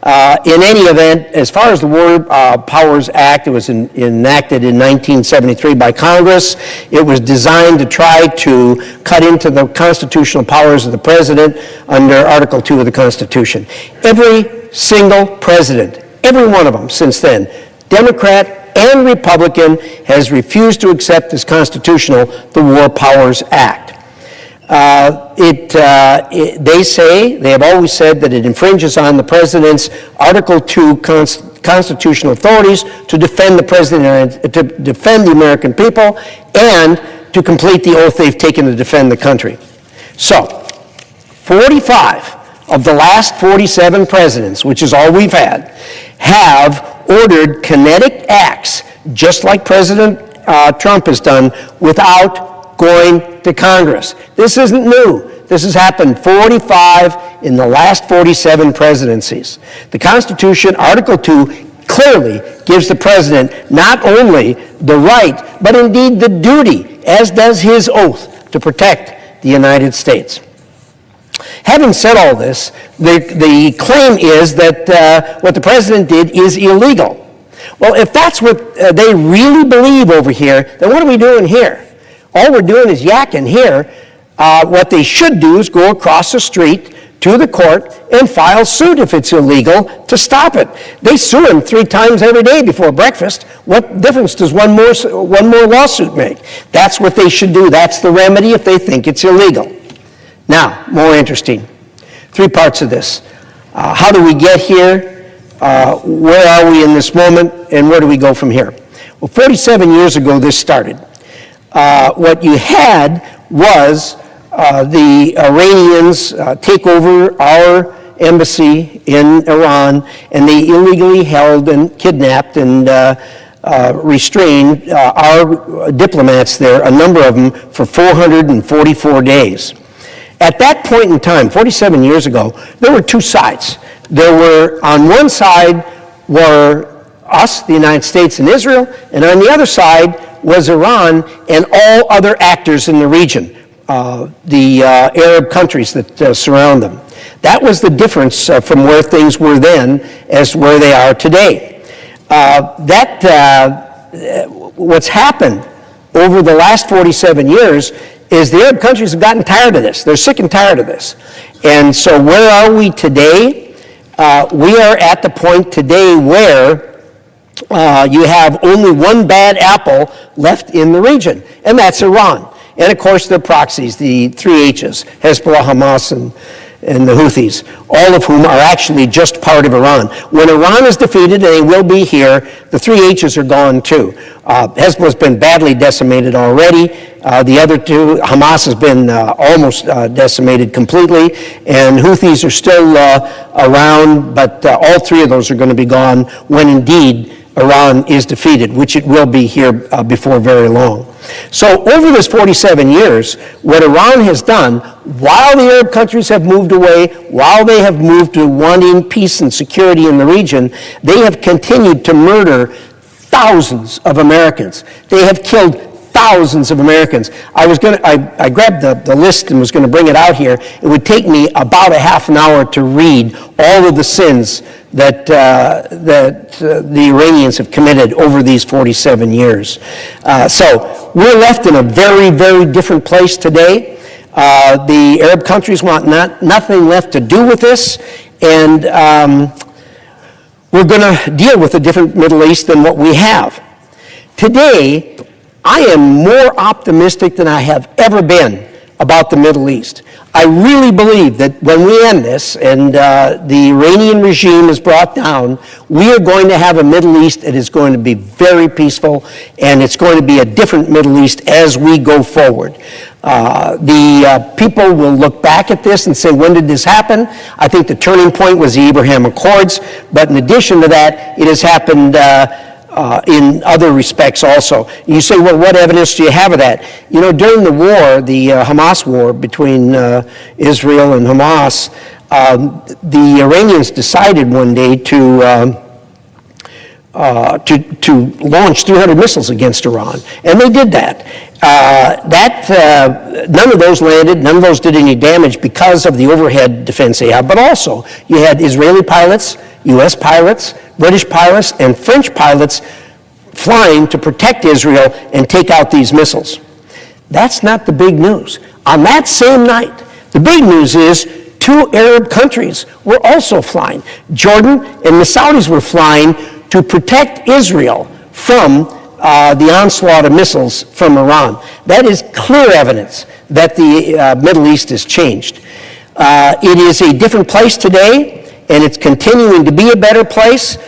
In any event, as far as the War Powers Act, it was enacted in 1973 by Congress. It was designed to try to cut into the constitutional powers of the president under Article 2 of the Constitution. Every single president, every one of them since then, Democrat and Republican, has refused to accept as constitutional the War Powers Act. They have always said that it infringes on the president's Article 2 constitutional authorities to defend the president, to defend the American people, and to complete the oath they've taken to defend the country. So, 45 of the last 47 presidents, which is all we've had, have ordered kinetic acts, just like President Trump has done, without going to Congress. This isn't new. This has happened 45 in the last 47 presidencies. The Constitution, Article 2, clearly gives the president not only the right, but indeed the duty, as does his oath, to protect the United States. Having said all this, the claim is that what the president did is illegal. Well, if that's what they really believe over here, then what are we doing here? All we're doing is yakking here. What they should do is go across the street to the court and file suit if it's illegal to stop it. They sue him 3 times every day before breakfast. What difference does one more lawsuit make? That's what they should do. That's the remedy if they think it's illegal. Now, more interesting. 3 parts of this. How do we get here? Where are we in this moment? And where do we go from here? Well, 47 years ago, this started. What you had was the Iranians take over our embassy in Iran, and they illegally held and kidnapped and restrained our diplomats there, a number of them, for 444 days. At that point in time, 47 years ago, there were 2 sides. There were, on one side were us, the United States and Israel, and on the other side was Iran and all other actors in the region, the Arab countries that surround them. That was the difference from where things were then as where they are today. What's happened over the last 47 years is the Arab countries have gotten tired of this. They're sick and tired of this. And so where are we today? We are at the point today where you have only one bad apple left in the region, and that's Iran. And of course their proxies, the 3 H's, Hezbollah, Hamas, and the Houthis, all of whom are actually just part of Iran. When Iran is defeated, and they will be here, the 3 H's are gone too. Hezbollah's been badly decimated already. The other 2, Hamas has been almost decimated completely, and Houthis are still around, but all 3 of those are going to be gone when indeed Iran is defeated, which it will be here before very long. So over this 47 years, what Iran has done, while the Arab countries have moved away, while they have moved to wanting peace and security in the region, they have continued to murder thousands of Americans. They have killed thousands of Americans. I grabbed the list and was going to bring it out here. It would take me about a half an hour to read all of the sins that the Iranians have committed over these 47 years. So we're left in a very, very different place today. The Arab countries want nothing left to do with this, and we're going to deal with a different Middle East than what we have. Today, I am more optimistic than I have ever been about the Middle East. I really believe that when we end this and the Iranian regime is brought down, we are going to have a Middle East that is going to be very peaceful, and it's going to be a different Middle East as we go forward. The people will look back at this and say, when did this happen? I think the turning point was the Abraham Accords, but in addition to that, it has happened in other respects also. You say, well, what evidence do you have of that? You know, during the war, the Hamas war between Israel and Hamas, the Iranians decided one day to launch 300 missiles against Iran, and they did that. None of those landed, none of those did any damage because of the overhead defense they have, but also you had Israeli pilots, U.S. pilots, British pilots, and French pilots flying to protect Israel and take out these missiles. That's not the big news. On that same night, the big news is 2 Arab countries were also flying. Jordan and the Saudis were flying to protect Israel from the onslaught of missiles from Iran. That is clear evidence that the Middle East has changed. It is a different place today, and it's continuing to be a better place.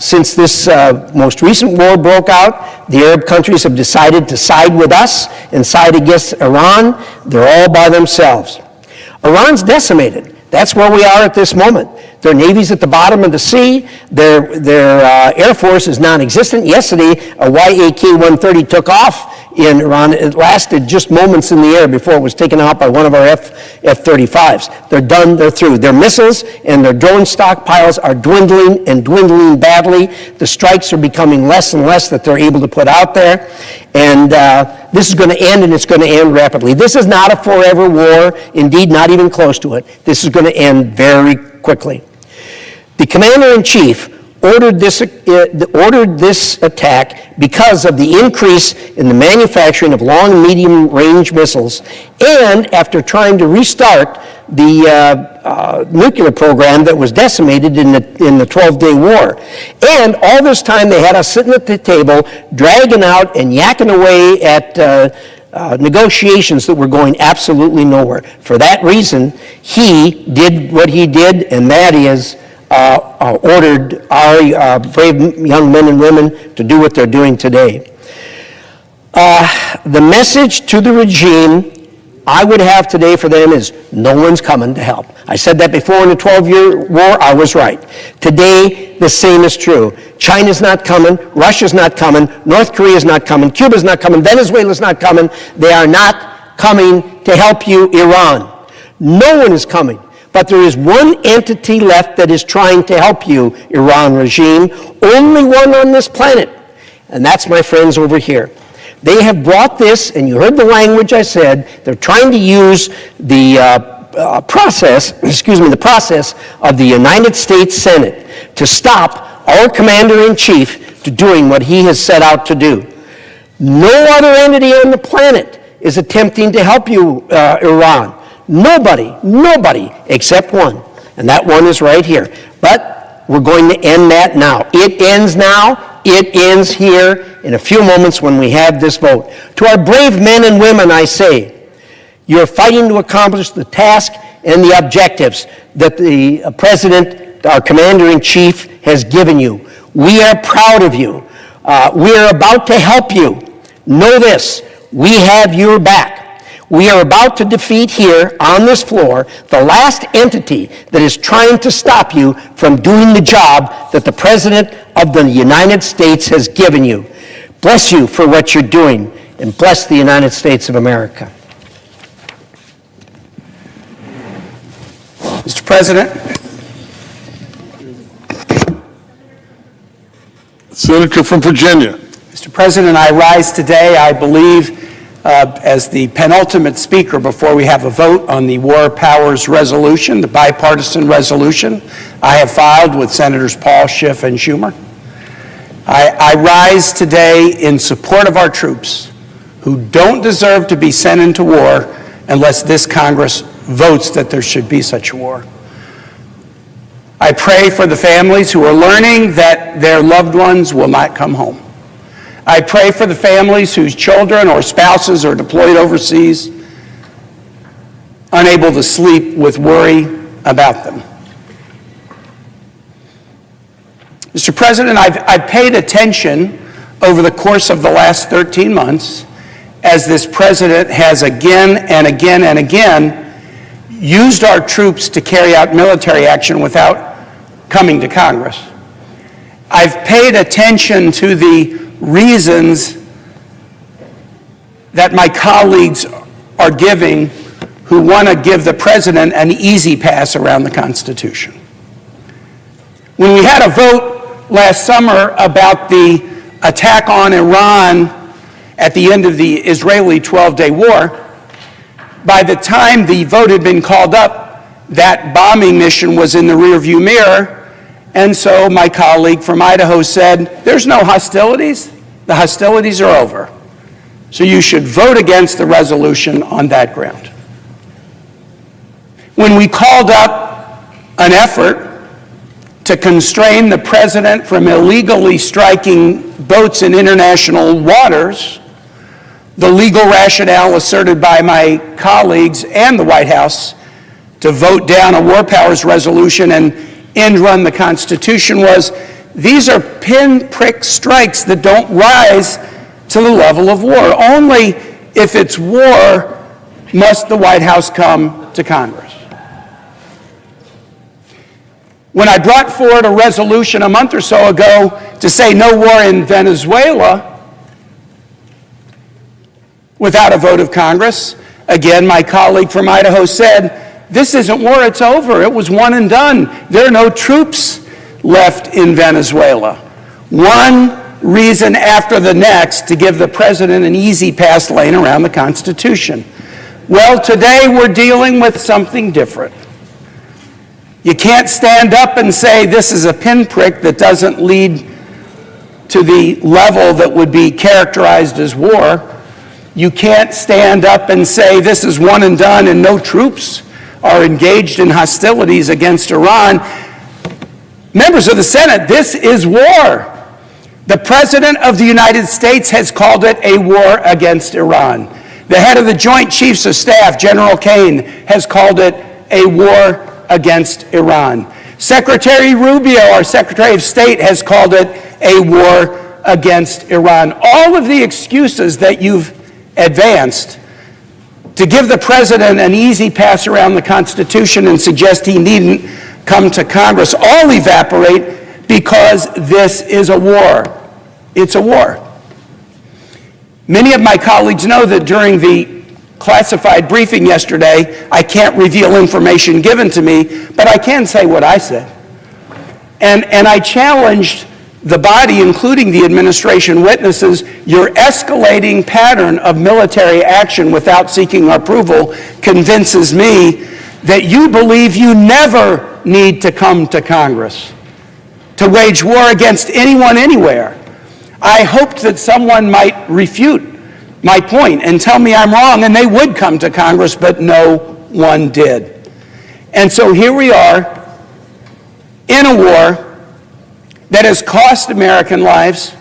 Since this most recent war broke out, the Arab countries have decided to side with us and side against Iran. They're all by themselves. Iran's decimated. That's where we are at this moment. Their navy's at the bottom of the sea. Their air force is non-existent. Yesterday, a Yak-130 took off in Iran. It lasted just moments in the air before it was taken out by one of our F-35s. They're done. They're through. Their missiles and their drone stockpiles are dwindling and dwindling badly. The strikes are becoming less and less that they're able to put out there. And this is going to end, and it's going to end rapidly. This is not a forever war. Indeed, not even close to it. This is going to end very quickly. The commander-in-chief ordered this attack because of the increase in the manufacturing of long and medium-range missiles, and after trying to restart the nuclear program that was decimated in the 12-day war. And all this time they had us sitting at the table, dragging out and yakking away at negotiations that were going absolutely nowhere. For that reason, he did what he did, and that is ordered our brave young men and women to do what they're doing today. The message to the regime I would have today for them is no one's coming to help. I said that before in the 12-year war. I was right. Today, the same is true. China's not coming. Russia's not coming. North Korea's not coming. Cuba's not coming. Venezuela's not coming. They are not coming to help you, Iran. No one is coming. But there is one entity left that is trying to help you, Iran regime. Only one on this planet. And that's my friends over here. They have brought this, and you heard the language I said, they're trying to use the process of the United States Senate to stop our commander-in-chief to doing what he has set out to do. No other entity on the planet is attempting to help you, Iran. Nobody, except one, and that one is right here. But we're going to end that now. It ends now. It ends here in a few moments when we have this vote. To our brave men and women, I say, you're fighting to accomplish the task and the objectives that the President, our Commander-in-Chief, has given you. We are proud of you. We are about to help you. Know this, we have your back. We are about to defeat here on this floor the last entity that is trying to stop you from doing the job that the President of the United States has given you. Bless you for what you're doing, and bless the United States of America. Mr. President. Senator from Virginia. Mr. President, I rise today, I believe, as the penultimate speaker before we have a vote on the War Powers Resolution, the bipartisan resolution I have filed with Senators Paul, Schiff, and Schumer. I rise today in support of our troops who don't deserve to be sent into war unless this Congress votes that there should be such a war. I pray for the families who are learning that their loved ones will not come home. I pray for the families whose children or spouses are deployed overseas, unable to sleep with worry about them. Mr. President, I've paid attention over the course of the last 13 months as this president has again and again and again used our troops to carry out military action without coming to Congress. I've paid attention to the reasons that my colleagues are giving who want to give the president an easy pass around the Constitution. When we had a vote last summer about the attack on Iran at the end of the Israeli 12-day war, by the time the vote had been called up, that bombing mission was in the rearview mirror, and so my colleague from Idaho said, there's no hostilities, the hostilities are over. So you should vote against the resolution on that ground. When we called up an effort to constrain the president from illegally striking boats in international waters, the legal rationale asserted by my colleagues and the White House to vote down a war powers resolution and end run the Constitution was, these are pinprick strikes that don't rise to the level of war. Only if it's war must the White House come to Congress. When I brought forward a resolution a month or so ago to say no war in Venezuela without a vote of Congress, again, my colleague from Idaho said, this isn't war, it's over. It was one and done. There are no troops left in Venezuela. One reason after the next to give the president an easy pass lane around the Constitution. Well, today we're dealing with something different. You can't stand up and say this is a pinprick that doesn't lead to the level that would be characterized as war. You can't stand up and say this is one and done and no troops are engaged in hostilities against Iran. Members of the Senate, this is war. The President of the United States has called it a war against Iran. The head of the Joint Chiefs of Staff, General Kane, has called it a war against Iran. Secretary Rubio, our Secretary of State, has called it a war against Iran. All of the excuses that you've advanced to give the president an easy pass around the Constitution and suggest he needn't come to Congress all evaporate because this is a war. It's a war. Many of my colleagues know that during the classified briefing yesterday, I can't reveal information given to me, but I can say what I said. And I challenged the body, including the administration witnesses, your escalating pattern of military action without seeking approval convinces me that you believe you never need to come to Congress to wage war against anyone anywhere. I hoped that someone might refute my point and tell me I'm wrong, and they would come to Congress, but no one did. And so here we are in a war that has cost American lives,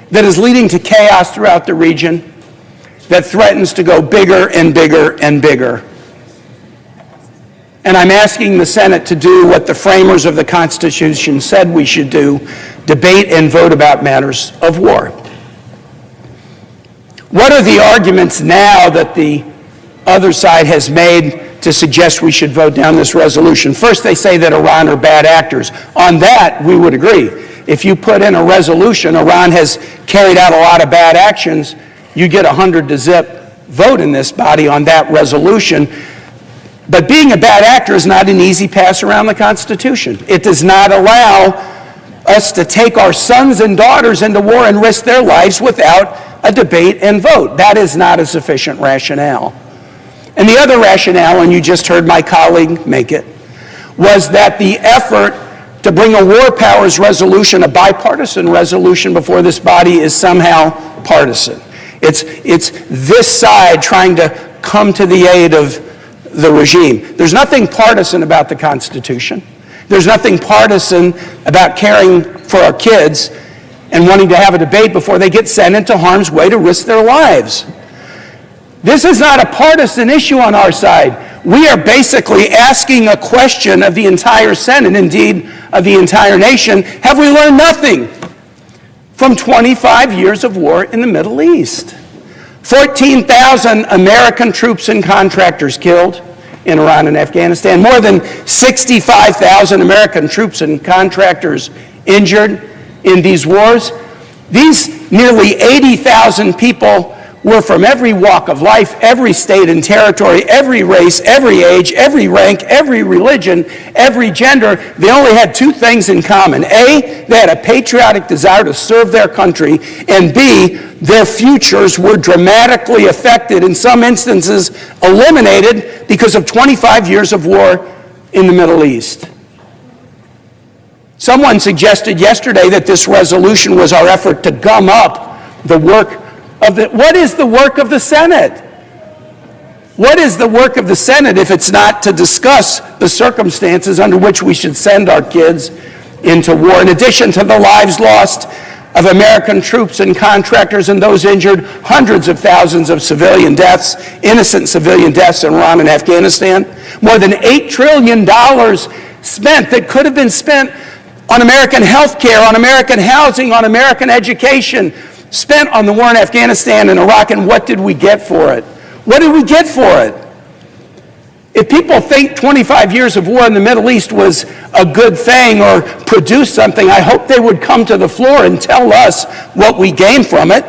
that is leading to chaos throughout the region, that threatens to go bigger and bigger and bigger. And I'm asking the Senate to do what the framers of the Constitution said we should do, debate and vote about matters of war. What are the arguments now that the other side has made to suggest we should vote down this resolution? First, they say that Iran are bad actors. On that, we would agree. If you put in a resolution, Iran has carried out a lot of bad actions, you get a 100-0 vote in this body on that resolution. But being a bad actor is not an easy pass around the Constitution. It does not allow us to take our sons and daughters into war and risk their lives without a debate and vote. That is not a sufficient rationale. And the other rationale, and you just heard my colleague make it, was that the effort to bring a war powers resolution, a bipartisan resolution before this body, is somehow partisan. It's this side trying to come to the aid of the regime. There's nothing partisan about the Constitution. There's nothing partisan about caring for our kids and wanting to have a debate before they get sent into harm's way to risk their lives. This is not a partisan issue on our side. We are basically asking a question of the entire Senate, indeed of the entire nation. Have we learned nothing from 25 years of war in the Middle East? 14,000 American troops and contractors killed in Iran and Afghanistan, more than 65,000 American troops and contractors injured in these wars. These nearly 80,000 people were from every walk of life, every state and territory, every race, every age, every rank, every religion, every gender. They only had two things in common. A, they had a patriotic desire to serve their country, and B, their futures were dramatically affected, in some instances eliminated, because of 25 years of war in the Middle East. Someone suggested yesterday that this resolution was our effort to gum up the work of the... What is the work of the Senate? What is the work of the Senate if it's not to discuss the circumstances under which we should send our kids into war? In addition to the lives lost of American troops and contractors and those injured, hundreds of thousands of civilian deaths, innocent civilian deaths in Iran and Afghanistan, more than $8 trillion spent that could have been spent on American health care, on American housing, on American education, spent on the war in Afghanistan and Iraq, and what did we get for it? What did we get for it? If people think 25 years of war in the Middle East was a good thing or produced something, I hope they would come to the floor and tell us what we gained from it.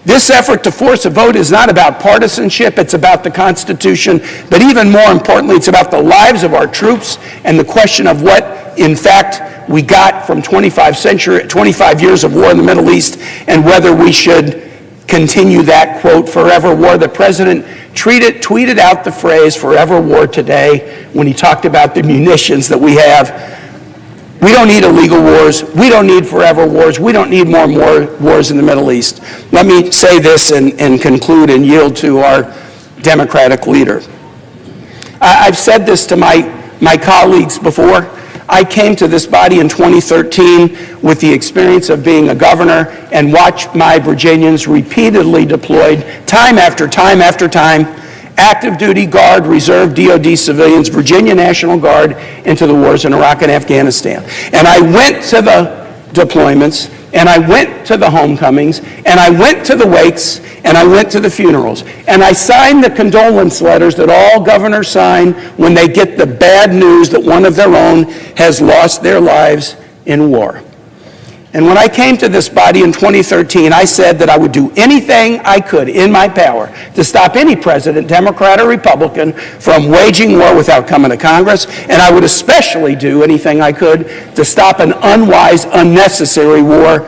This effort to force a vote is not about partisanship, it's about the Constitution, but even more importantly, it's about the lives of our troops and the question of what, in fact, we got from 25 years of war in the Middle East, and whether we should continue that, quote, forever war. The president tweeted out the phrase forever war today when he talked about the munitions that we have. We don't need illegal wars. We don't need forever wars. We don't need more wars in the Middle East. Let me say this and conclude and yield to our Democratic leader. I've said this to my colleagues before. I came to this body in 2013 with the experience of being a governor and watched my Virginians repeatedly deployed, time after time after time, active duty Guard, Reserve, DOD civilians, Virginia National Guard, into the wars in Iraq and Afghanistan. And I went to the deployments, and I went to the homecomings, and I went to the wakes, and I went to the funerals. And I signed the condolence letters that all governors sign when they get the bad news that one of their own has lost their lives in war. And when I came to this body in 2013, I said that I would do anything I could in my power to stop any president, Democrat or Republican, from waging war without coming to Congress, and I would especially do anything I could to stop an unwise, unnecessary war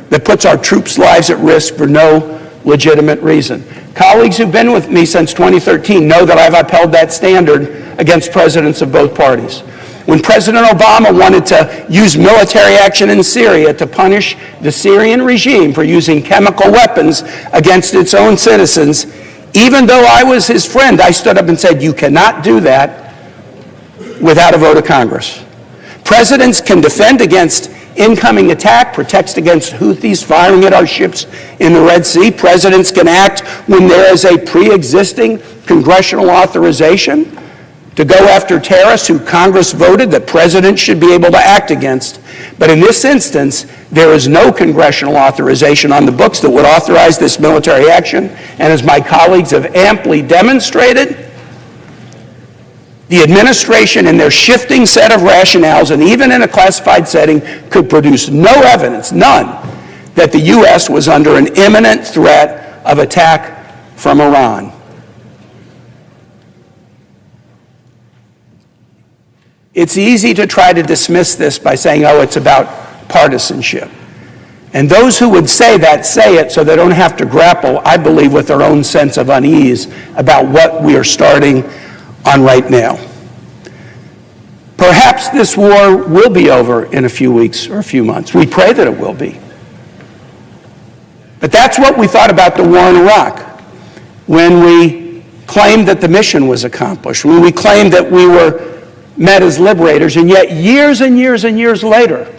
that puts our troops' lives at risk for no legitimate reason. Colleagues who've been with me since 2013 know that I've upheld that standard against presidents of both parties. When President Obama wanted to use military action in Syria to punish the Syrian regime for using chemical weapons against its own citizens, even though I was his friend, I stood up and said, you cannot do that without a vote of Congress. Presidents can defend against incoming attack, protect against Houthis firing at our ships in the Red Sea. Presidents can act when there is a pre-existing congressional authorization to go after terrorists who Congress voted that presidents should be able to act against. But in this instance, there is no congressional authorization on the books that would authorize this military action. And as my colleagues have amply demonstrated, the administration, in their shifting set of rationales, and even in a classified setting, could produce no evidence, none, that the U.S. was under an imminent threat of attack from Iran. It's easy to try to dismiss this by saying, oh, it's about partisanship. And those who would say that say it so they don't have to grapple, I believe, with their own sense of unease about what we are starting on right now. Perhaps this war will be over in a few weeks or a few months. We pray that it will be. But that's what we thought about the war in Iraq when we claimed that the mission was accomplished, when we claimed that we were met as liberators, and yet years and years and years later,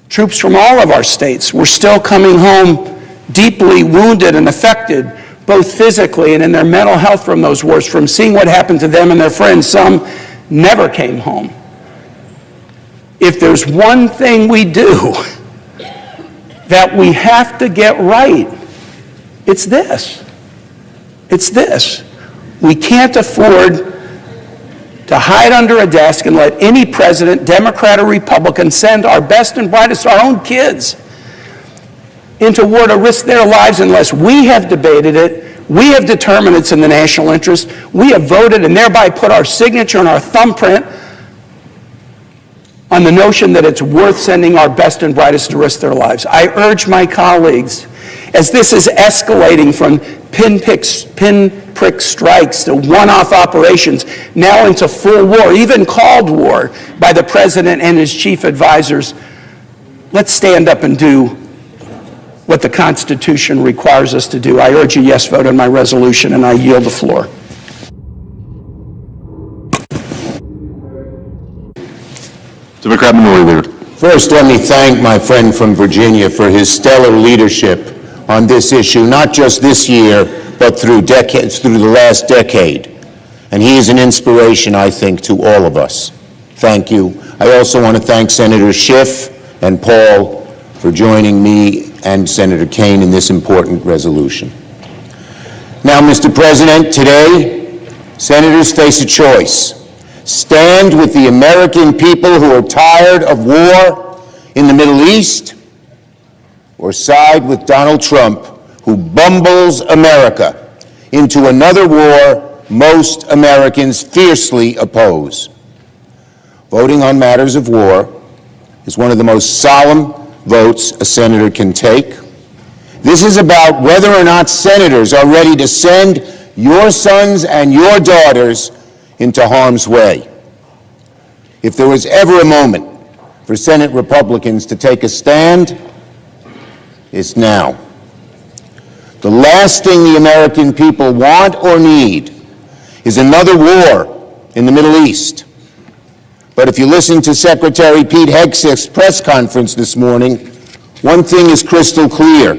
troops from all of our states were still coming home deeply wounded and affected, both physically and in their mental health from those wars, from seeing what happened to them and their friends. Some never came home. If there's one thing we do that we have to get right, it's this. It's this. We can't afford to hide under a desk and let any president, Democrat or Republican, send our best and brightest, our own kids, into war to risk their lives unless we have debated it, we have determined it's in the national interest, we have voted and thereby put our signature and our thumbprint on the notion that it's worth sending our best and brightest to risk their lives. I urge my colleagues, as this is escalating from pinprick strikes to one-off operations, now into full war, even called war by the president and his chief advisors, let's stand up and do what the Constitution requires us to do. I urge a yes vote on my resolution, and I yield the floor. Democrat Minority Leader. First, let me thank my friend from Virginia for his stellar leadership on this issue, not just this year, but through decades, through the last decade. And he is an inspiration, I think, to all of us. Thank you. I also want to thank Senator Schiff and Paul for joining me and Senator Kaine in this important resolution. Now, Mr. President, today, senators face a choice. Stand with the American people who are tired of war in the Middle East, or side with Donald Trump, who bumbles America into another war most Americans fiercely oppose. Voting on matters of war is one of the most solemn votes a senator can take. This is about whether or not senators are ready to send your sons and your daughters into harm's way. If there was ever a moment for Senate Republicans to take a stand, it's now. The last thing the American people want or need is another war in the Middle East. But if you listen to Secretary Pete Hegseth's press conference this morning, one thing is crystal clear.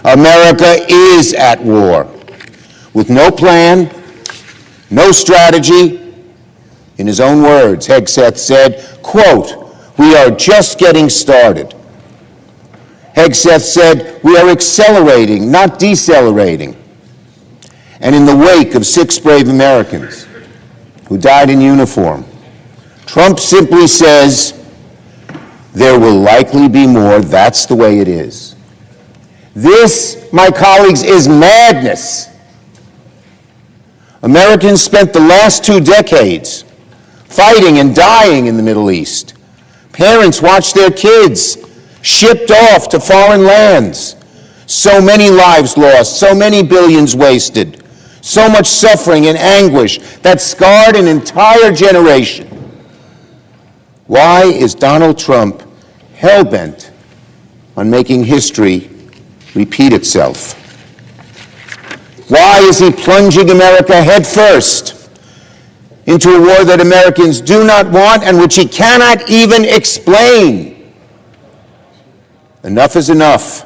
America is at war, with no plan, no strategy. In his own words, Hegseth said, quote, "We are just getting started." Hegseth said, "We are accelerating, not decelerating." And in the wake of 6 brave Americans who died in uniform, Trump simply says, "There will likely be more. That's the way it is." This, my colleagues, is madness. Americans spent the last 2 decades fighting and dying in the Middle East. Parents watched their kids shipped off to foreign lands. So many lives lost, so many billions wasted, so much suffering and anguish that scarred an entire generation. Why is Donald Trump hell-bent on making history repeat itself? Why is he plunging America headfirst into a war that Americans do not want and which he cannot even explain? Enough is enough.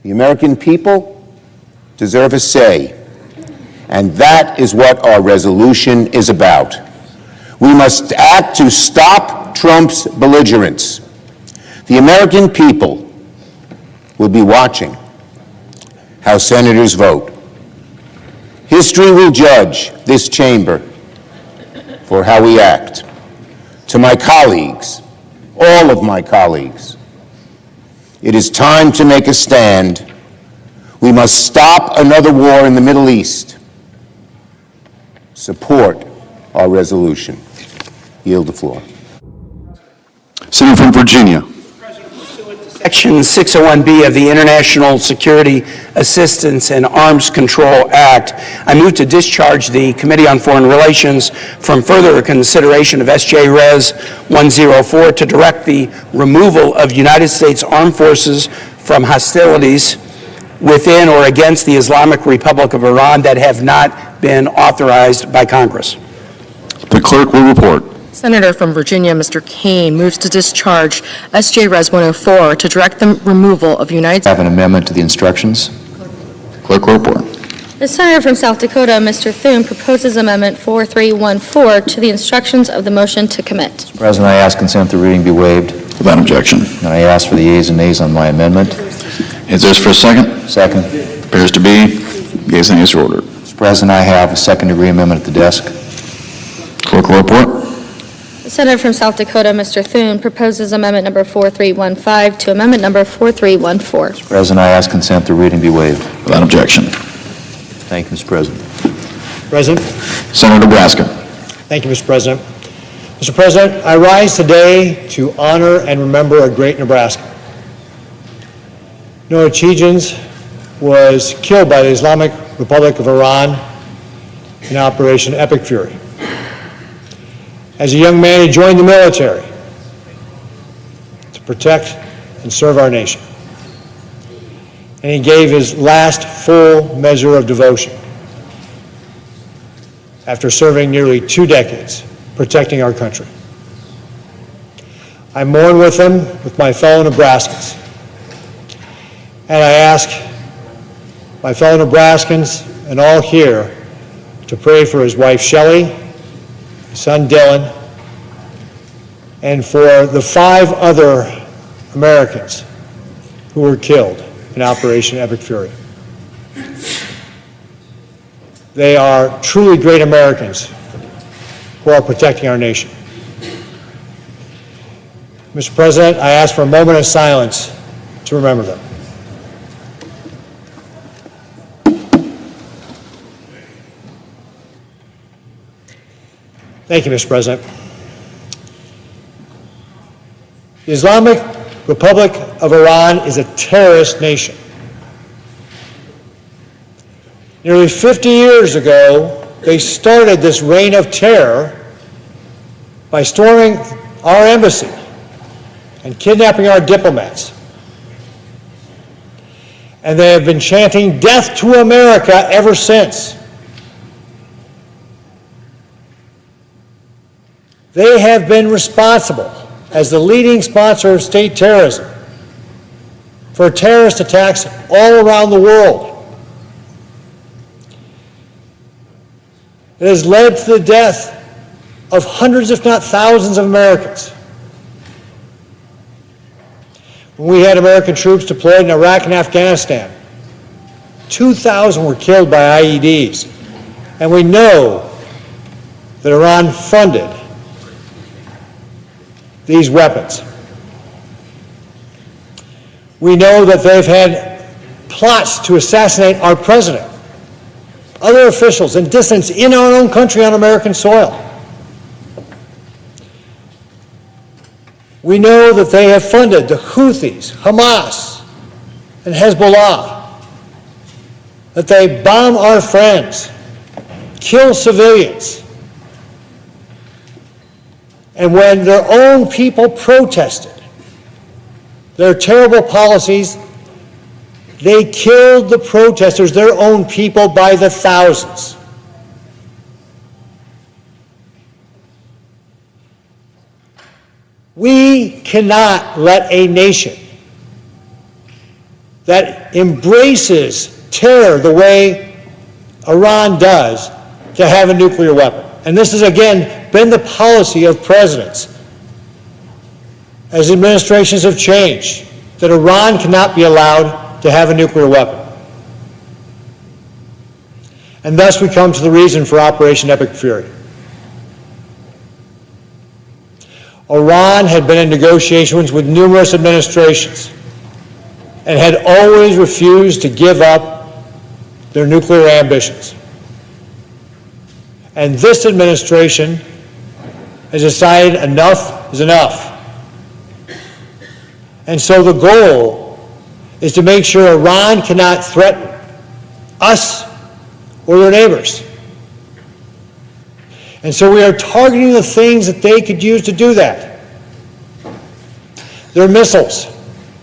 The American people deserve a say, and that is what our resolution is about. We must act to stop Trump's belligerence. The American people will be watching how senators vote. History will judge this chamber for how we act. To my colleagues, all of my colleagues, it is time to make a stand. We must stop another war in the Middle East. Support our resolution. Yield the floor. Senator from Virginia. Section 601B of the International Security Assistance and Arms Control Act, I move to discharge the Committee on Foreign Relations from further consideration of S.J. Res. 104 to direct the removal of United States Armed Forces from hostilities within or against the Islamic Republic of Iran that have not been authorized by Congress. The clerk will report. Senator from Virginia, Mr. Kaine, moves to discharge S.J. Res. 104 to direct the removal of United States. Have an amendment to the instructions. Clerk will report. The senator from South Dakota, Mr. Thune, proposes Amendment 4314 to the instructions of the motion to commit. Mr. President, I ask consent the reading be waived. Without objection. And I ask for the yeas and nays on my amendment. Is this for a second? Second. Appears to be. Yeas and nays are ordered. Mr. President, I have a second-degree amendment at the desk. Clerk will report. The senator from South Dakota, Mr. Thune, proposes amendment number 4315 to amendment number 4314. Mr. President, I ask consent the reading be waived. Without objection. Thank you, Mr. President. President. Senator Nebraska. Thank you, Mr. President. Mr. President, I rise today to honor and remember a great Nebraskan. N18G was killed by the Islamic Republic of Iran in Operation Epic Fury. As a young man, he joined the military to protect and serve our nation. And he gave his last full measure of devotion after serving nearly 2 decades protecting our country. I mourn with him, with my fellow Nebraskans. And I ask my fellow Nebraskans and all here to pray for his wife Shelley, his son Dylan, and for the 5 other Americans who were killed in Operation Epic Fury. They are truly great Americans who are protecting our nation. Mr. President, I ask for a moment of silence to remember them. Thank you, Mr. President. The Islamic Republic of Iran is a terrorist nation. Nearly 50 years ago, they started this reign of terror by storming our embassy and kidnapping our diplomats. And they have been chanting "Death to America" ever since. They have been responsible, as the leading sponsor of state terrorism, for terrorist attacks all around the world. It has led to the death of hundreds, if not thousands, of Americans. When we had American troops deployed in Iraq and Afghanistan, 2,000 were killed by IEDs. And we know that Iran funded these weapons. We know that they've had plots to assassinate our president, other officials, and dissidents in our own country on American soil. We know that they have funded the Houthis, Hamas, and Hezbollah, that they bomb our friends, kill civilians, and when their own people protested their terrible policies, they killed the protesters, their own people, by the thousands. We cannot let a nation that embraces terror the way Iran does to have a nuclear weapon. And this has, again, been the policy of presidents as administrations have changed, that Iran cannot be allowed to have a nuclear weapon. And thus we come to the reason for Operation Epic Fury. Iran had been in negotiations with numerous administrations and had always refused to give up their nuclear ambitions. And this administration has decided enough is enough. And so the goal is to make sure Iran cannot threaten us or their neighbors. And so we are targeting the things that they could use to do that. Their missiles,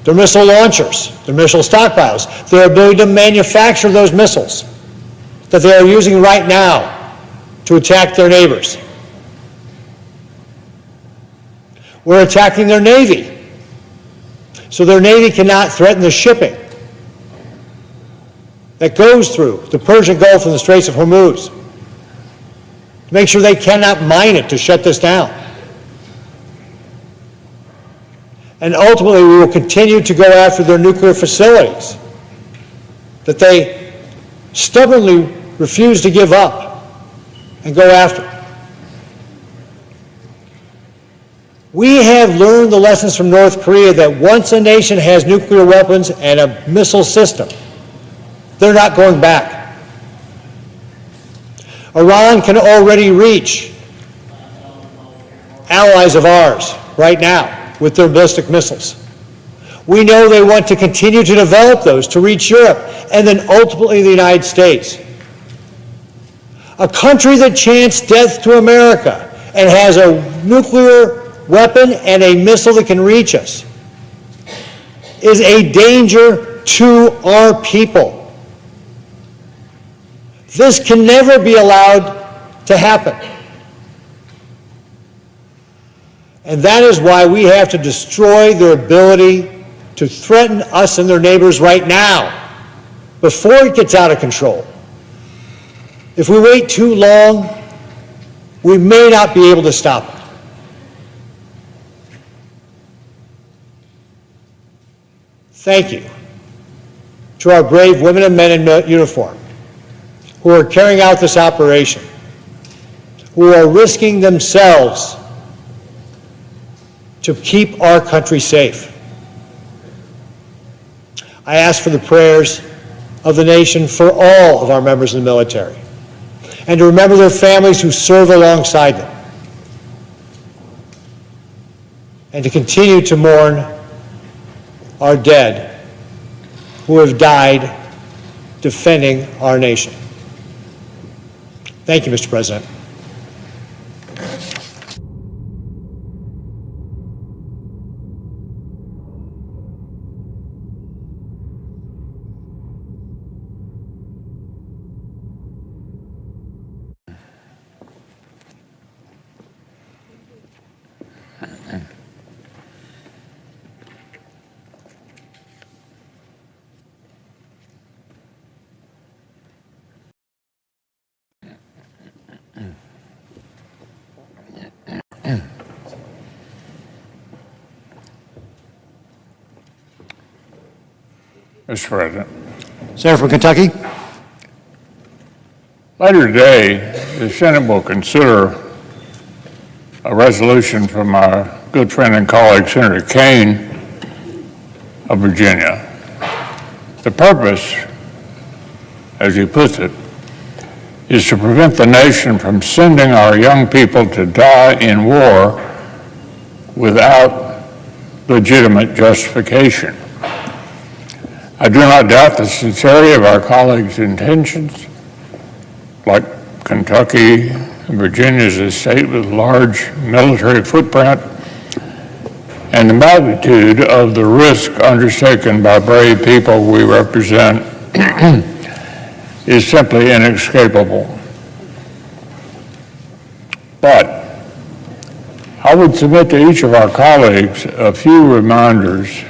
their missile launchers, their missile stockpiles, their ability to manufacture those missiles that they are using right now to attack their neighbors. We're attacking their Navy, so their Navy cannot threaten the shipping that goes through the Persian Gulf and the Straits of Hormuz, to make sure they cannot mine it to shut this down. And ultimately, we will continue to go after their nuclear facilities that they stubbornly refuse to give up and go after. We have learned the lessons from North Korea that once a nation has nuclear weapons and a missile system, they're not going back. Iran can already reach allies of ours right now with their ballistic missiles. We know they want to continue to develop those to reach Europe and then ultimately the United States. A country that chants death to America and has a nuclear weapon and a missile that can reach us is a danger to our people. This can never be allowed to happen. And that is why we have to destroy their ability to threaten us and their neighbors right now, before it gets out of control. If we wait too long, we may not be able to stop it. Thank you to our brave women and men in uniform who are carrying out this operation, who are risking themselves to keep our country safe. I ask for the prayers of the nation for all of our members in the military, and to remember their families who serve alongside them, and to continue to mourn our dead who have died defending our nation. Thank you, Mr. President. Mr. President. Senator from Kentucky. Later today, the Senate will consider a resolution from my good friend and colleague, Senator Kane of Virginia. The purpose, as he puts it, is to prevent the nation from sending our young people to die in war without legitimate justification. I do not doubt the sincerity of our colleagues' intentions. Like Kentucky and Virginia is a state with large military footprint, and the magnitude of the risk undertaken by brave people we represent is simply inescapable. But I would submit to each of our colleagues a few reminders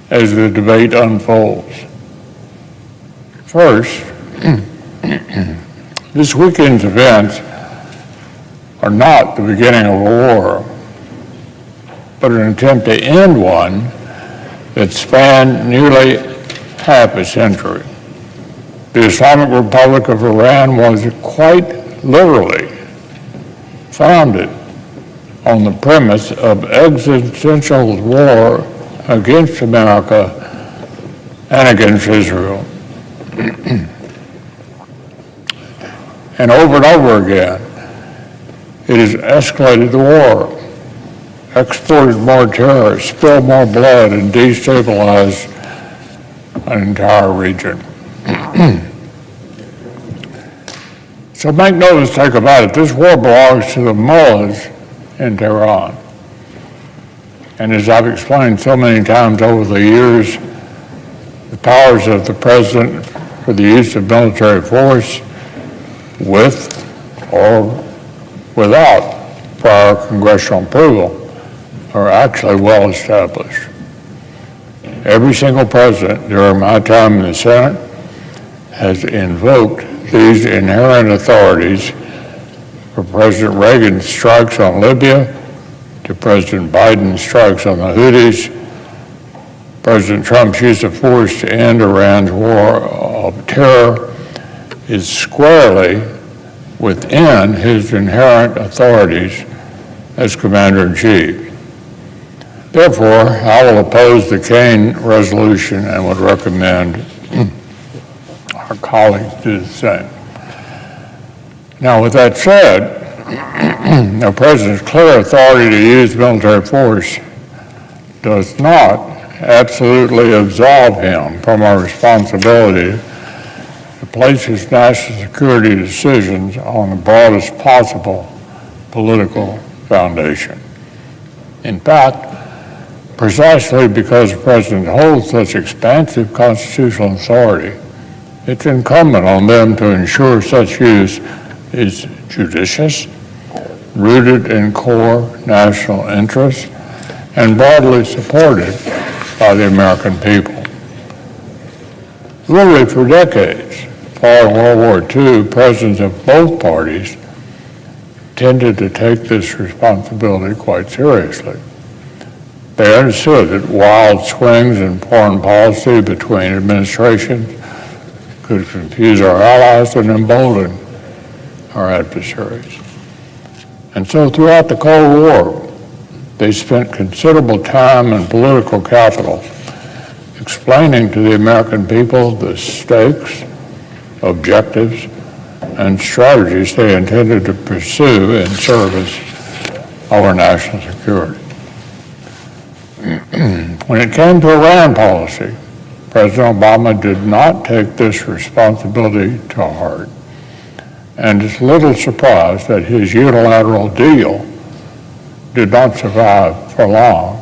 as the debate unfolds. First, this weekend's events are not the beginning of a war, but an attempt to end one that spanned nearly half a century. The Islamic Republic of Iran was quite literally founded on the premise of existential war against America and against Israel. And over again, it has escalated the war, exported more terror, spilled more blood, and destabilized an entire region. So make no mistake about it, this war belongs to the mullahs in Tehran. And as I've explained so many times over the years, the powers of the president for the use of military force with or without prior congressional approval are actually well established. Every single president during my time in the Senate has invoked these inherent authorities, from President Reagan's strikes on Libya to President Biden's strikes on the Houthis. President Trump's use of force to end Iran's war of terror is squarely within his inherent authorities as Commander-in-Chief. Therefore, I will oppose the Kane resolution and would recommend our colleagues do the same. Now, with that said, the President's clear authority to use military force does not absolutely absolve him from our responsibility to place his national security decisions on the broadest possible political foundation. In fact, precisely because the President holds such expansive constitutional authority, it's incumbent on them to ensure such use is judicious, rooted in core national interests, and broadly supported by the American people. Literally for decades, following World War II, presidents of both parties tended to take this responsibility quite seriously. They understood that wild swings in foreign policy between administrations could confuse our allies and embolden our adversaries. And so throughout the Cold War, they spent considerable time and political capital explaining to the American people the stakes, objectives, and strategies they intended to pursue in service of our national security. When it came to Iran policy, President Obama did not take this responsibility to heart, and is little surprised that his unilateral deal did not survive for long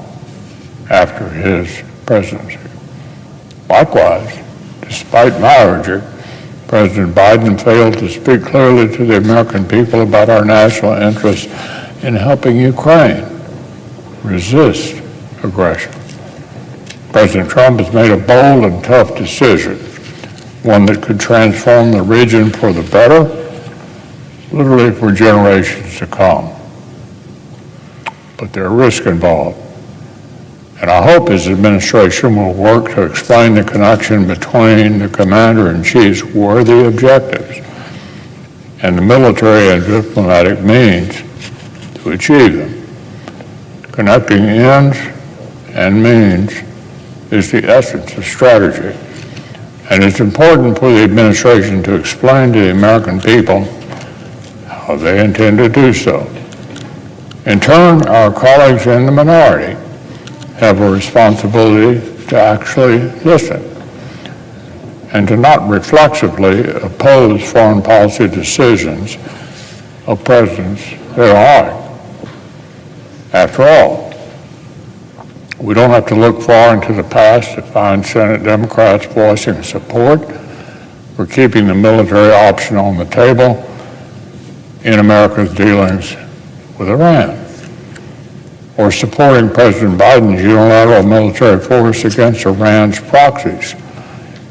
after his presidency. Likewise, despite my urging, President Biden failed to speak clearly to the American people about our national interests in helping Ukraine resist aggression. President Trump has made a bold and tough decision, one that could transform the region for the better, literally for generations to come. But there are risks involved. And I hope his administration will work to explain the connection between the Commander-in-Chief's worthy objectives and the military and diplomatic means to achieve them. Connecting ends and means is the essence of strategy, and it's important for the administration to explain to the American people how they intend to do so. In turn, our colleagues in the minority have a responsibility to actually listen and to not reflexively oppose foreign policy decisions of presidents they don't like. After all, we don't have to look far into the past to find Senate Democrats voicing support for keeping the military option on the table in America's dealings with Iran, or supporting President Biden's unilateral military force against Iran's proxies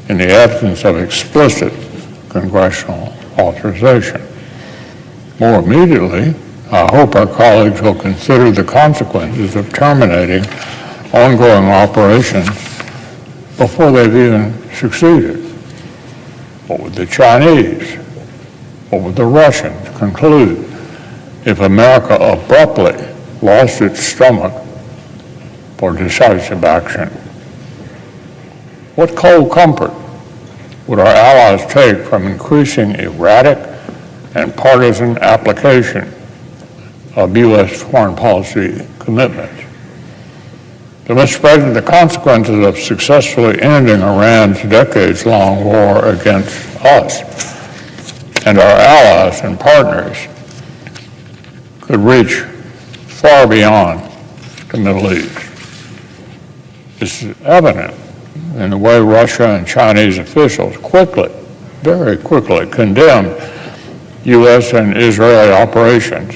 in the absence of explicit congressional authorization. More immediately, I hope our colleagues will consider the consequences of terminating ongoing operations before they've even succeeded. What would the Chinese, what would the Russians conclude if America abruptly lost its stomach for decisive action? What cold comfort would our allies take from increasing erratic and partisan application of U.S. foreign policy commitments? So, Mr. President, the consequences of successfully ending Iran's decades-long war against us and our allies and partners could reach far beyond the Middle East. This is evident in the way Russia and Chinese officials quickly, very quickly, condemned U.S. and Israeli operations,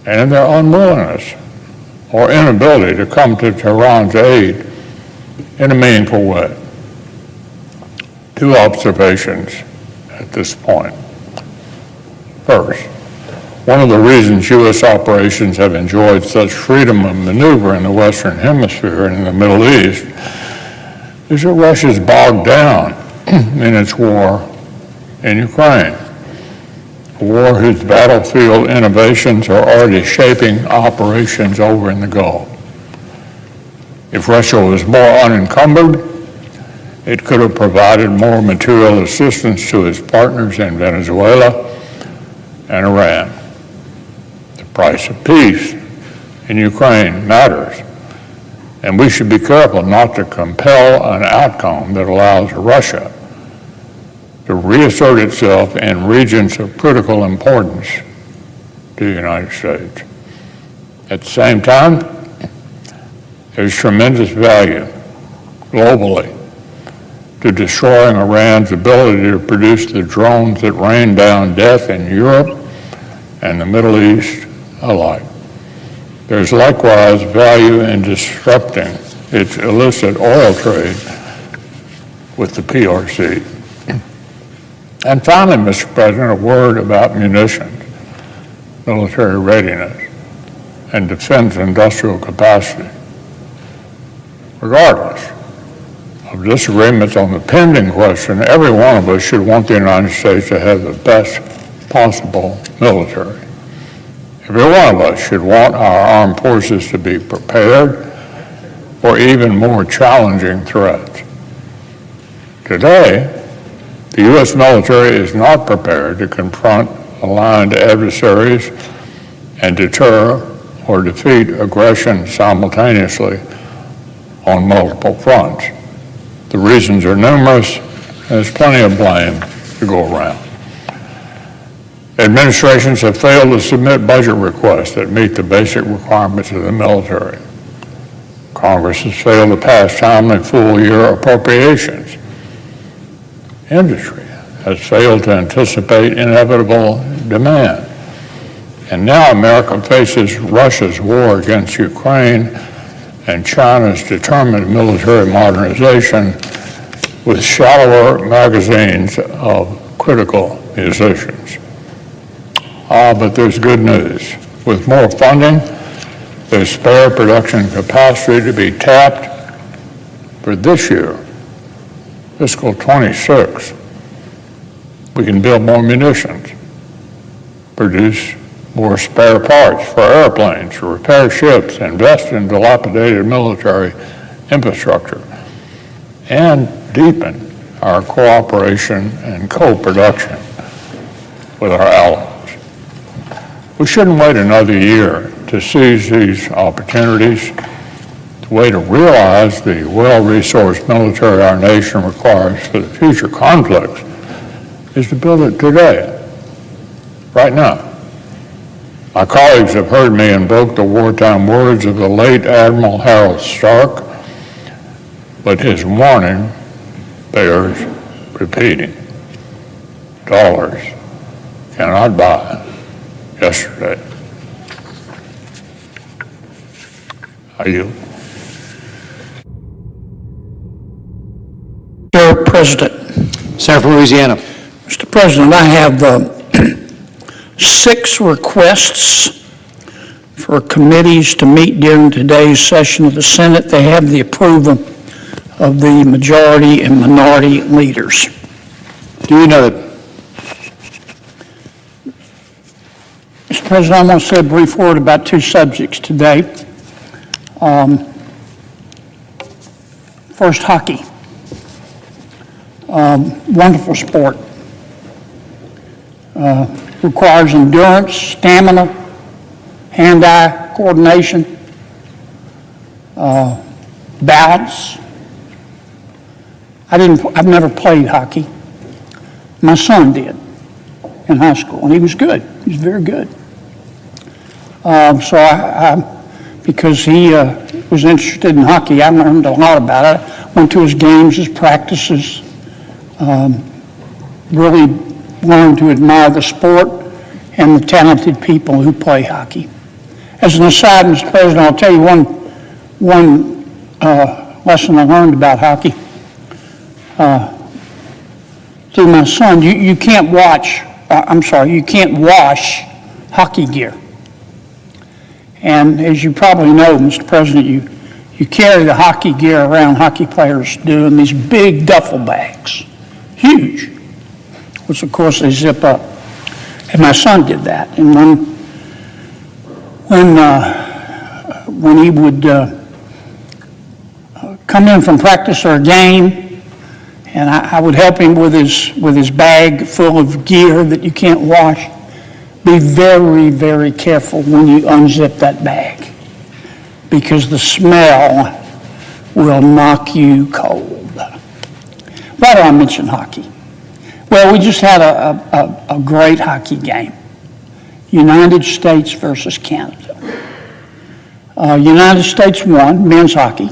and in their unwillingness or inability to come to Tehran's aid in a meaningful way. Two observations at this point. First, one of the reasons U.S. operations have enjoyed such freedom of maneuver in the Western Hemisphere and in the Middle East is that Russia is bogged down in its war in Ukraine. a war whose battlefield innovations are already shaping operations over in the Gulf. If Russia was more unencumbered, it could have provided more material assistance to its partners in Venezuela and Iran. The price of peace in Ukraine matters, and we should be careful not to compel an outcome that allows Russia to reassert itself in regions of critical importance to the United States. At the same time, there's tremendous value globally to destroying Iran's ability to produce the drones that rain down death in Europe and the Middle East alike. There's likewise value in disrupting its illicit oil trade with the PRC. And finally, Mr. President, a word about munitions, military readiness, and defense industrial capacity. Regardless of disagreements on the pending question, every one of us should want the United States to have the best possible military. Every one of us should want our armed forces to be prepared for even more challenging threats. Today, the U.S. military is not prepared to confront aligned adversaries and deter or defeat aggression simultaneously on multiple fronts. The reasons are numerous, and there's plenty of blame to go around. Administrations have failed to submit budget requests that meet the basic requirements of the military. Congress has failed to pass timely full-year appropriations. Industry has failed to anticipate inevitable demand. And now America faces Russia's war against Ukraine and China's determined military modernization with shallower magazines of critical munitions. But there's good news. With more funding, there's spare production capacity to be tapped for this year, fiscal 26. We can build more munitions, produce more spare parts for airplanes, repair ships, invest in dilapidated military infrastructure, and deepen our cooperation and co-production with our allies. We shouldn't wait another year to seize these opportunities. The way to realize the well-resourced military our nation requires for the future conflicts is to build it today, right now. My colleagues have heard me invoke the wartime words of the late Admiral Harold Stark, but his warning bears repeating. Dollars cannot buy yesterday. I yield. Mr. President. Senator from Louisiana. Mr. President, I have 6 requests for committees to meet during today's session of the Senate. They have the approval of the majority and minority leaders. Do you know that? Mr. President, I'm going to say a brief word about 2 subjects today. First, hockey. Wonderful sport. Requires endurance, stamina, hand-eye coordination, balance. I've never played hockey. My son did in high school, and he was good. He was very good. Because he was interested in hockey, I learned a lot about it. Went to his games, his practices, really learned to admire the sport and the talented people who play hockey. As an aside, Mr. President, I'll tell you one lesson I learned about hockey. Through my son, you can't you can't wash hockey gear. And as you probably know, Mr. President, you carry the hockey gear around, hockey players do, in these big duffel bags, huge, which of course they zip up. And my son did that. And when he would come in from practice or a game, and I would help him with his bag full of gear that you can't wash, be very, very careful when you unzip that bag, because the smell will knock you cold. Why do I mention hockey? Well, we just had a great hockey game. United States versus Canada. United States won, men's hockey.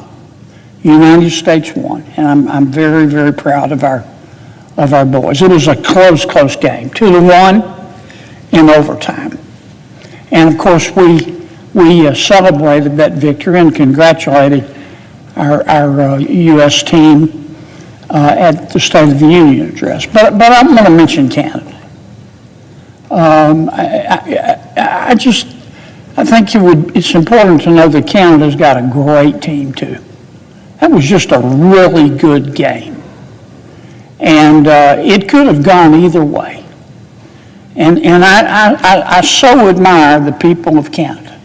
United States won, and I'm very, very proud of our boys. It was a close game, 2-1 in overtime. And of course, we celebrated that victory and congratulated our U.S. team at the State of the Union address. But I'm going to mention Canada. I think it's important to know that Canada's got a great team too. That was just a really good game. And it could have gone either way. And I so admire the people of Canada.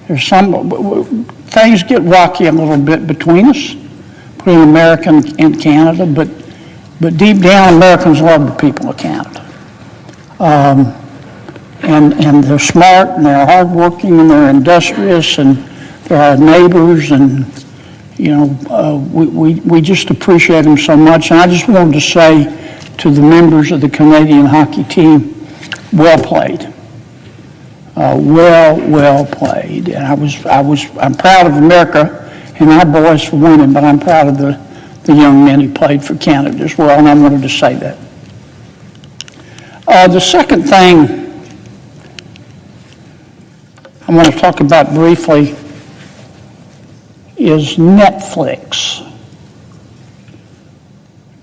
There's things get rocky a little bit between us, between America and Canada, but deep down, Americans love the people of Canada. And they're smart, and they're hardworking, and they're industrious, and they're our neighbors, and we just appreciate them so much. And I just wanted to say to the members of the Canadian hockey team, well played. Well played. And I'm proud of America and our boys for winning, but I'm proud of the young men who played for Canada as well, and I wanted to say that. The second thing I want to talk about briefly is Netflix.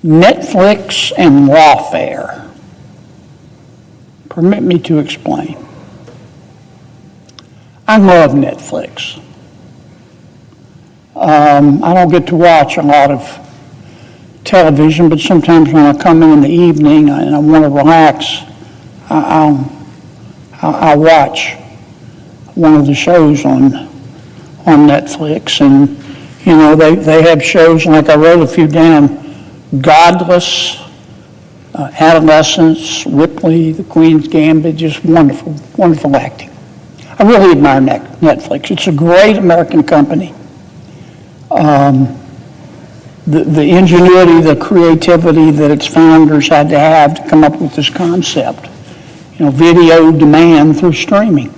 Netflix and lawfare. Permit me to explain. I love Netflix. I don't get to watch a lot of television, but sometimes when I come in the evening and I want to relax, I watch one of the shows on Netflix, and they have shows like I wrote a few down: Godless, Adolescence, Ripley, The Queen's Gambit, just wonderful acting. I really admire Netflix. It's a great American company. The ingenuity, the creativity that its founders had to come up with this concept, video demand through streaming.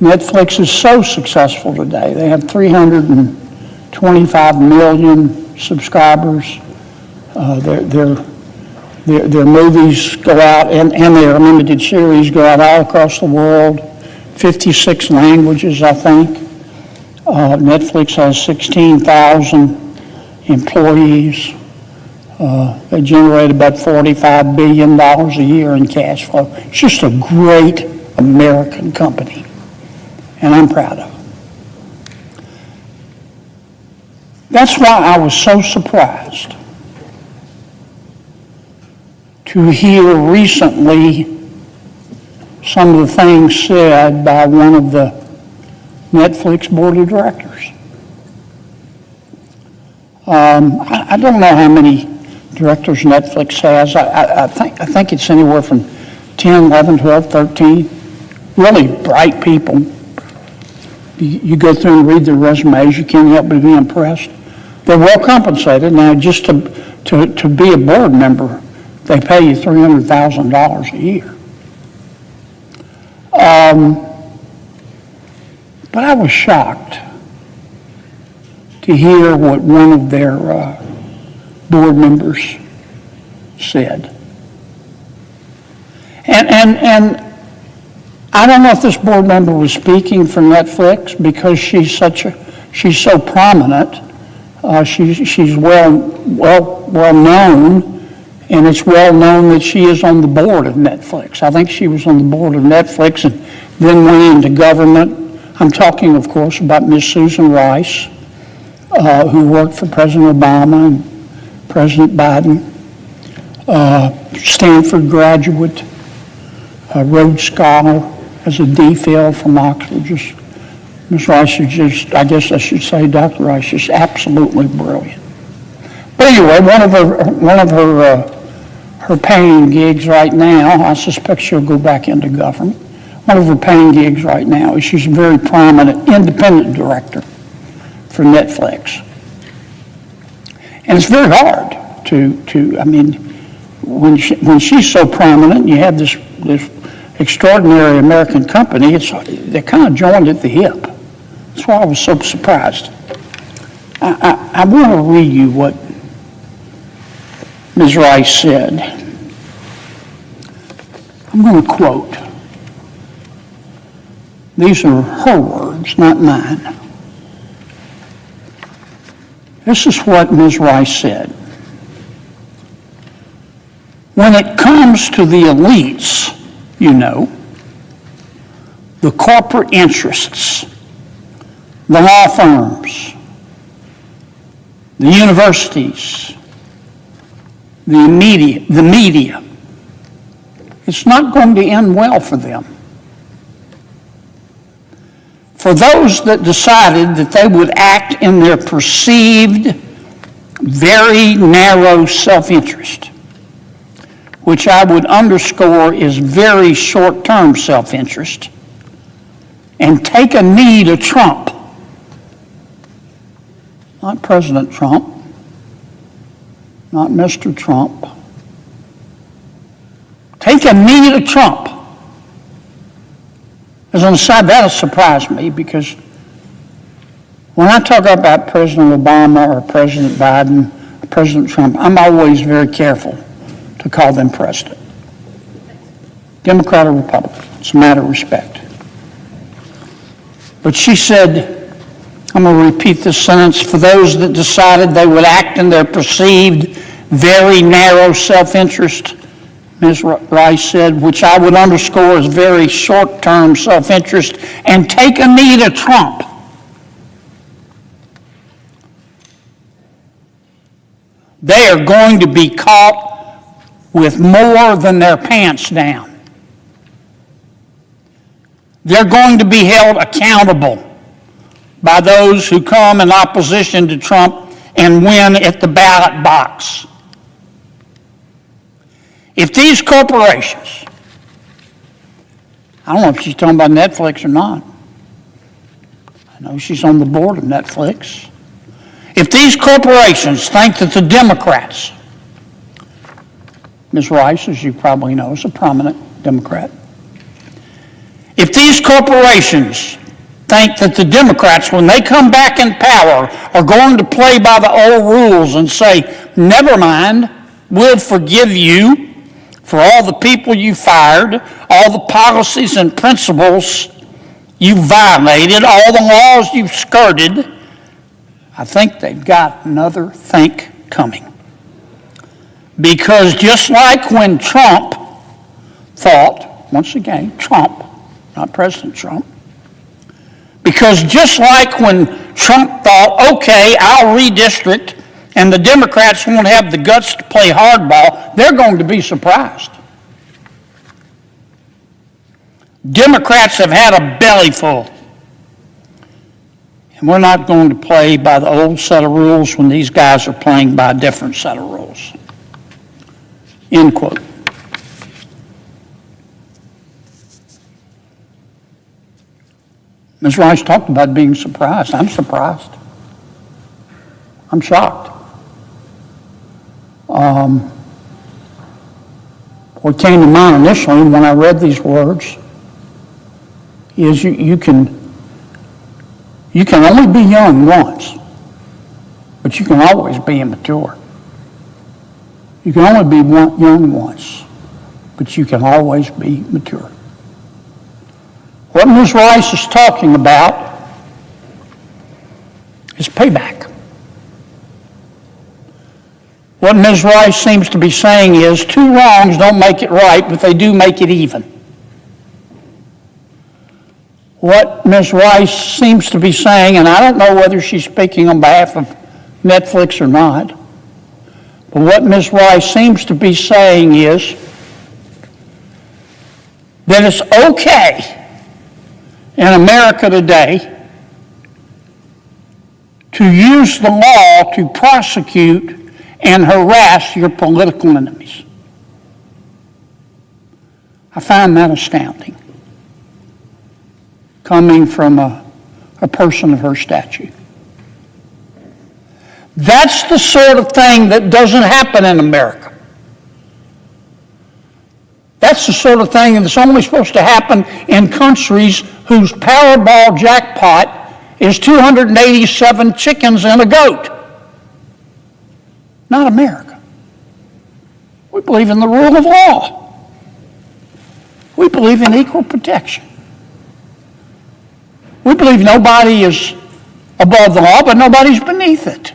Netflix is so successful today. They have 325 million subscribers. Their movies go out, and their limited series go out all across the world, 56 languages, I think. Netflix has 16,000 employees. They generate about $45 billion a year in cash flow. It's just a great American company, and I'm proud of it. That's why I was so surprised to hear recently some of the things said by one of the Netflix board of directors. I don't know how many directors Netflix has. I think it's anywhere from 10, 11, 12, 13. Really bright people. You go through and read their resumes, you can't help but be impressed. They're well compensated. Now, just to be a board member, they pay you $300,000 a year. But I was shocked to hear what one of their board members said. And I don't know if this board member was speaking for Netflix because she's so prominent. She's well known, and it's well known that she is on the board of Netflix. I think she was on the board of Netflix and then went into government. I'm talking, of course, about Miss Susan Rice, who worked for President Obama and President Biden, Stanford graduate, a Rhodes Scholar, has a D.Phil from Oxford. Just Ms. Rice is just, I guess I should say Dr. Rice is absolutely brilliant. But anyway, one of her paying gigs right now, I suspect she'll go back into government. One of her paying gigs right now is she's a very prominent independent director for Netflix. And it's very hard to I mean, when she's so prominent, you have this extraordinary American company, they're kind of joined at the hip. That's why I was so surprised. I want to read you what Ms. Rice said. I'm going to quote. These are her words, not mine. This is what Ms. Rice said. When it comes to the elites, you know, the corporate interests, the law firms, the universities, the media, it's not going to end well for them. For those that decided that they would act in their perceived, very narrow self-interest, which I would underscore is very short-term self-interest, and take a knee to Trump, not President Trump, not Mr. Trump, take a knee to Trump. As an aside, that'll surprise me because when I talk about President Obama or President Biden, or President Trump, I'm always very careful to call them president. Democrat or Republican, it's a matter of respect. But she said, I'm going to repeat this sentence, for those that decided they would act in their perceived, very narrow self-interest, Ms. Rice said, which I would underscore as very short-term self-interest, and take a knee to Trump. They are going to be caught with more than their pants down. They're going to be held accountable by those who come in opposition to Trump and win at the ballot box. If these corporations, I don't know if she's talking about Netflix or not. I know she's on the board of Netflix. If these corporations think that the Democrats, Ms. Rice, as you probably know, is a prominent Democrat. If these corporations think that the Democrats, when they come back in power, are going to play by the old rules and say, never mind, we'll forgive you for all the people you fired, all the policies and principles you violated, all the laws you've skirted, I think they've got another think coming. Because just like when Trump thought, once again, Trump, not President Trump, because just like when Trump thought, okay, I'll redistrict, and the Democrats won't have the guts to play hardball, they're going to be surprised. Democrats have had a bellyful. And we're not going to play by the old set of rules when these guys are playing by a different set of rules. End quote. Ms. Rice talked about being surprised. I'm surprised. I'm shocked. What came to mind initially when I read these words is you can only be young once, but you can always be immature. You can only be young once, but you can always be mature. What Ms. Rice is talking about is payback. What Ms. Rice seems to be saying is two wrongs don't make it right, but they do make it even. What Ms. Rice seems to be saying, and I don't know whether she's speaking on behalf of Netflix or not, but what Ms. Rice seems to be saying is that it's okay in America today to use the law to prosecute and harass your political enemies. I find that astounding, coming from a person of her stature. That's the sort of thing that doesn't happen in America. That's the sort of thing that's only supposed to happen in countries whose Powerball jackpot is 287 chickens and a goat. Not America. We believe in the rule of law. We believe in equal protection. We believe nobody is above the law, but nobody's beneath it.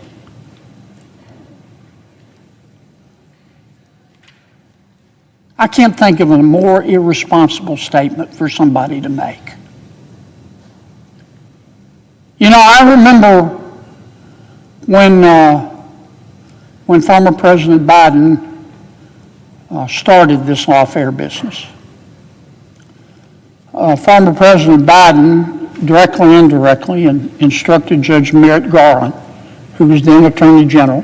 I can't think of a more irresponsible statement for somebody to make. You know, I remember when former President Biden started this lawfare business. Former President Biden, directly and indirectly, instructed Judge Merrick Garland, who was then Attorney General,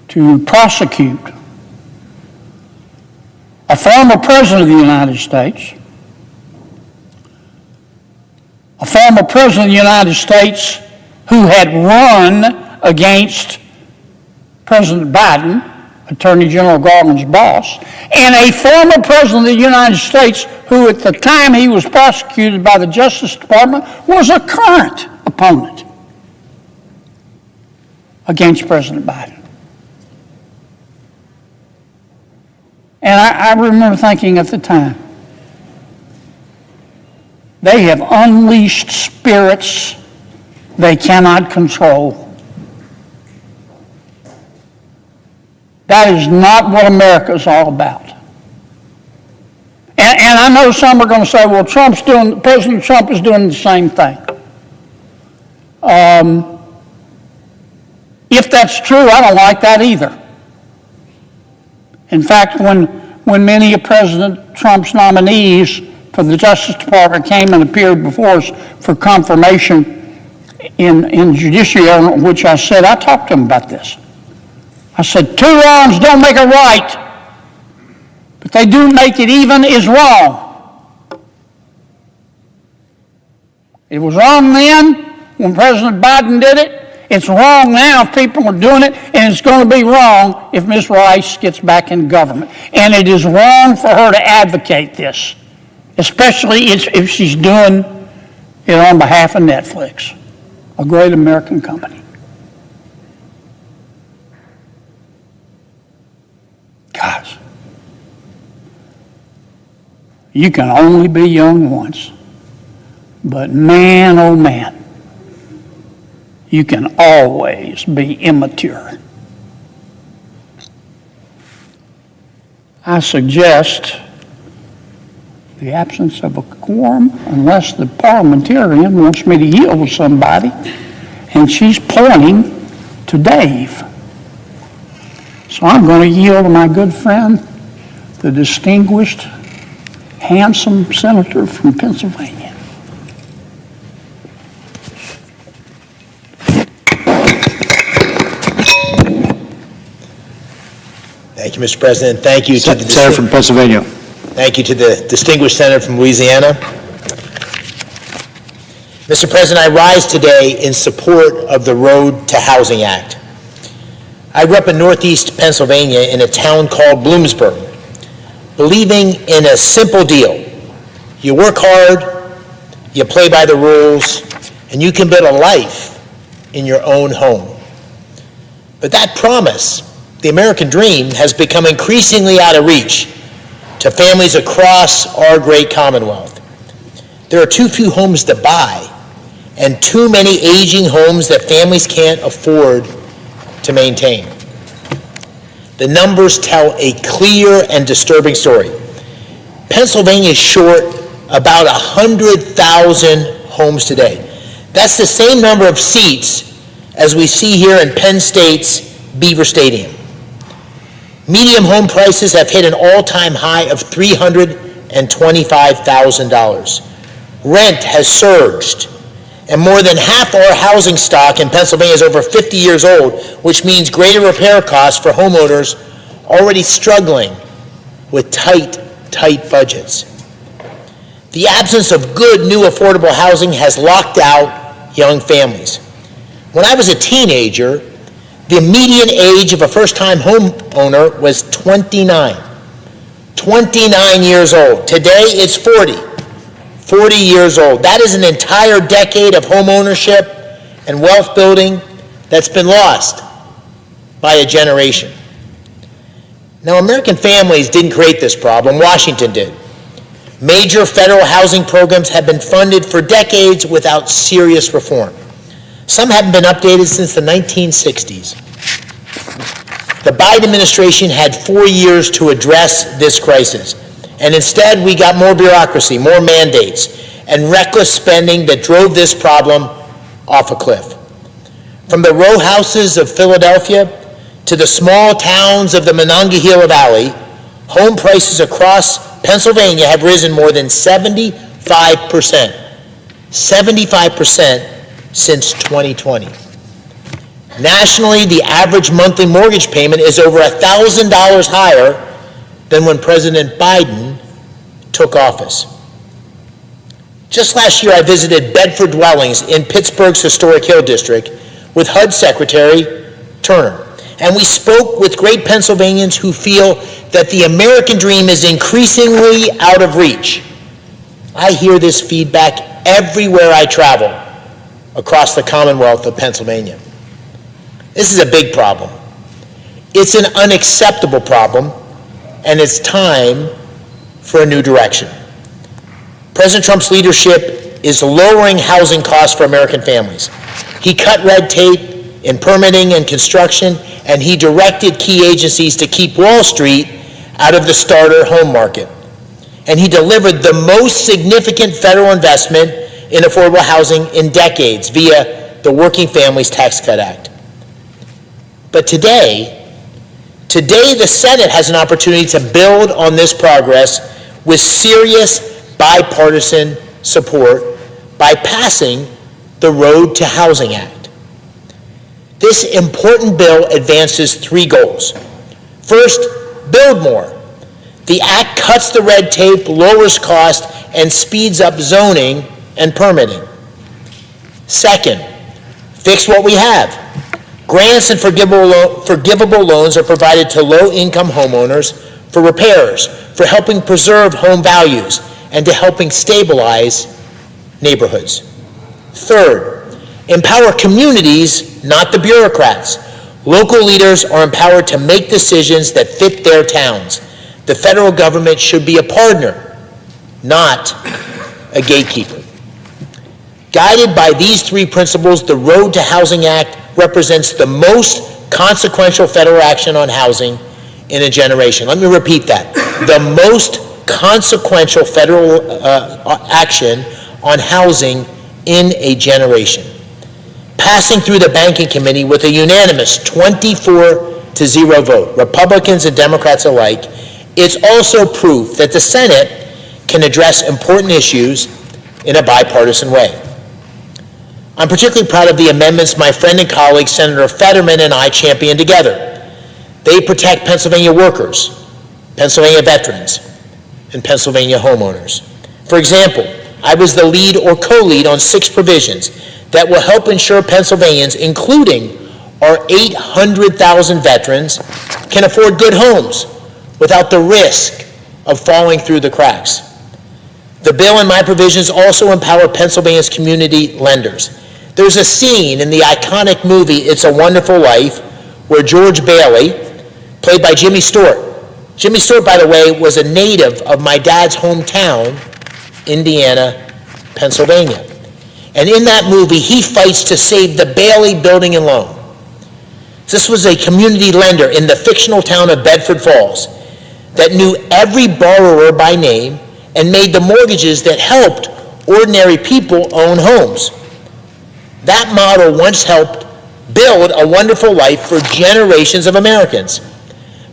to prosecute a former President of the United States, a former President of the United States who had run against President Biden, Attorney General Garland's boss, and a former President of the United States who at the time he was prosecuted by the Justice Department was a current opponent against President Biden. And I remember thinking at the time, they have unleashed spirits they cannot control. That is not what America is all about. And I know some are going to say, well, President Trump is doing the same thing. If that's true, I don't like that either. In fact, when many of President Trump's nominees for the Justice Department came and appeared before us for confirmation in judiciary, which I said, I talked to them about this. I said, 2 wrongs don't make a right, but they do make it even is wrong. It was wrong then when President Biden did it. It's wrong now if people are doing it, and it's going to be wrong if Ms. Rice gets back in government. And it is wrong for her to advocate this, especially if she's doing it on behalf of Netflix, a great American company. Guys, you can only be young once, but man, oh man, you can always be immature. I suggest the absence of a quorum unless the parliamentarian wants me to yield to somebody, and she's pointing to Dave. So I'm going to yield to my good friend, the distinguished, handsome senator from Pennsylvania. Thank you, Mr. President. Thank you to the Senator from Pennsylvania. Thank you to the distinguished senator from Louisiana. Mr. President, I rise today in support of the Road to Housing Act. I grew up in Northeast Pennsylvania in a town called Bloomsburg, believing in a simple deal. You work hard, you play by the rules, and you can build a life in your own home. But that promise, the American dream, has become increasingly out of reach to families across our great Commonwealth. There are too few homes to buy and too many aging homes that families can't afford to maintain. The numbers tell a clear and disturbing story. Pennsylvania is short about 100,000 homes today. That's the same number of seats as we see here in Penn State's Beaver Stadium. Median home prices have hit an all-time high of $350,000. $125,000. Rent has surged, and more than half our housing stock in Pennsylvania is over 50 years old, which means greater repair costs for homeowners already struggling with tight budgets. The absence of good new affordable housing has locked out young families. When I was a teenager, the median age of a first-time homeowner was 29. 29 years old. Today, it's 40 years old. That is an entire decade of home ownership and wealth building that's been lost by a generation. Now, American families didn't create this problem. Washington did. Major federal housing programs have been funded for decades without serious reform. Some haven't been updated since the 1960s. The Biden administration had 4 years to address this crisis, and instead we got more bureaucracy, more mandates, and reckless spending that drove this problem off a cliff. From the row houses of Philadelphia to the small towns of the Monongahela Valley, home prices across Pennsylvania have risen more than 75%. 75% since 2020. Nationally, the average monthly mortgage payment is over $1,000 higher than when President Biden took office. Just last year, I visited Bedford dwellings in Pittsburgh's historic Hill District with HUD Secretary Turner, and we spoke with great Pennsylvanians who feel that the American dream is increasingly out of reach. I hear this feedback everywhere I travel across the Commonwealth of Pennsylvania. This is a big problem. It's an unacceptable problem, and it's time for a new direction. President Trump's leadership is lowering housing costs for American families. He cut red tape in permitting and construction, and he directed key agencies to keep Wall Street out of the starter home market. And he delivered the most significant federal investment in affordable housing in decades via the Working Families Tax Cut Act. But today the Senate has an opportunity to build on this progress with serious bipartisan support by passing the Road to Housing Act. This important bill advances 3 goals. First, build more. The act cuts the red tape, lowers cost, and speeds up zoning and permitting. Second, fix what we have. Grants and forgivable loans are provided to low-income homeowners for repairs, for helping preserve home values, and to helping stabilize neighborhoods. Third, empower communities, not the bureaucrats. Local leaders are empowered to make decisions that fit their towns. The federal government should be a partner, not a gatekeeper. Guided by these 3 principles, the Road to Housing Act represents the most consequential federal action on housing in a generation. Let me repeat that. The most consequential federal action on housing in a generation. Passing through the Banking Committee with a unanimous 24-0 vote, Republicans and Democrats alike, it's also proof that the Senate can address important issues in a bipartisan way. I'm particularly proud of the amendments my friend and colleague Senator Fetterman and I championed together. They protect Pennsylvania workers, Pennsylvania veterans, and Pennsylvania homeowners. For example, I was the lead or co-lead on 6 provisions that will help ensure Pennsylvanians, including our 800,000 veterans, can afford good homes without the risk of falling through the cracks. The bill and my provisions also empower Pennsylvania's community lenders. There's a scene in the iconic movie It's a Wonderful Life where George Bailey, played by Jimmy Stewart. Jimmy Stewart, by the way, was a native of my dad's hometown, Indiana, Pennsylvania. And in that movie, he fights to save the Bailey Building and Loan. This was a community lender in the fictional town of Bedford Falls that knew every borrower by name and made the mortgages that helped ordinary people own homes. That model once helped build a wonderful life for generations of Americans.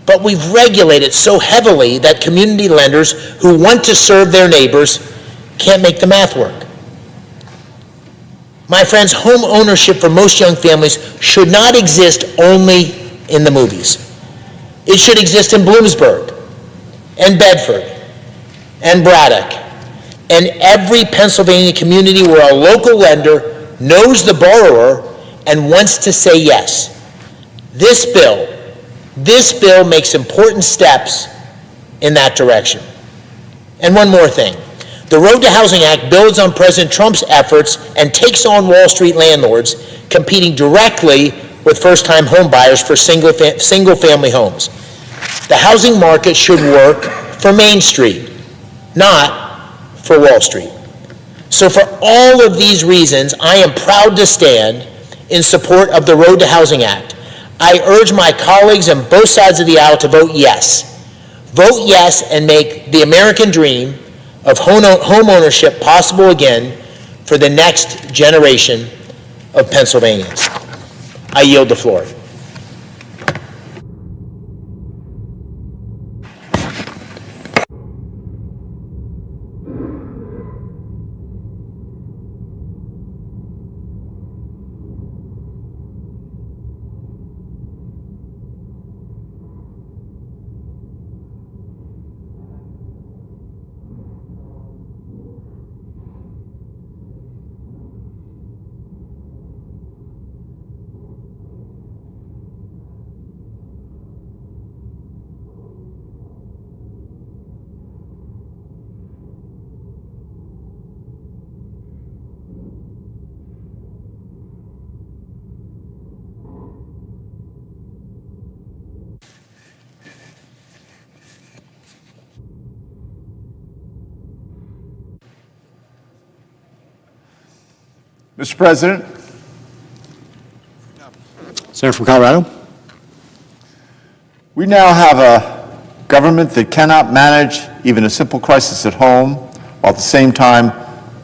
but we've regulated so heavily that community lenders who want to serve their neighbors can't make the math work. My friends, home ownership for most young families should not exist only in the movies. It should exist in Bloomsburg, and Bedford, and Braddock, and every Pennsylvania community where a local lender knows the borrower and wants to say yes. This bill makes important steps in that direction. And one more thing. The Road to Housing Act builds on President Trump's efforts and takes on Wall Street landlords competing directly with first-time home buyers for single-family homes. The housing market should work for Main Street, not for Wall Street. So for all of these reasons, I am proud to stand in support of the Road to Housing Act. I urge my colleagues on both sides of the aisle to vote yes. Vote yes and make the American dream of home ownership possible again for the next generation of Pennsylvanians. I yield the floor. Mr. President. Senator from Colorado. We now have a government that cannot manage even a simple crisis at home, while at the same time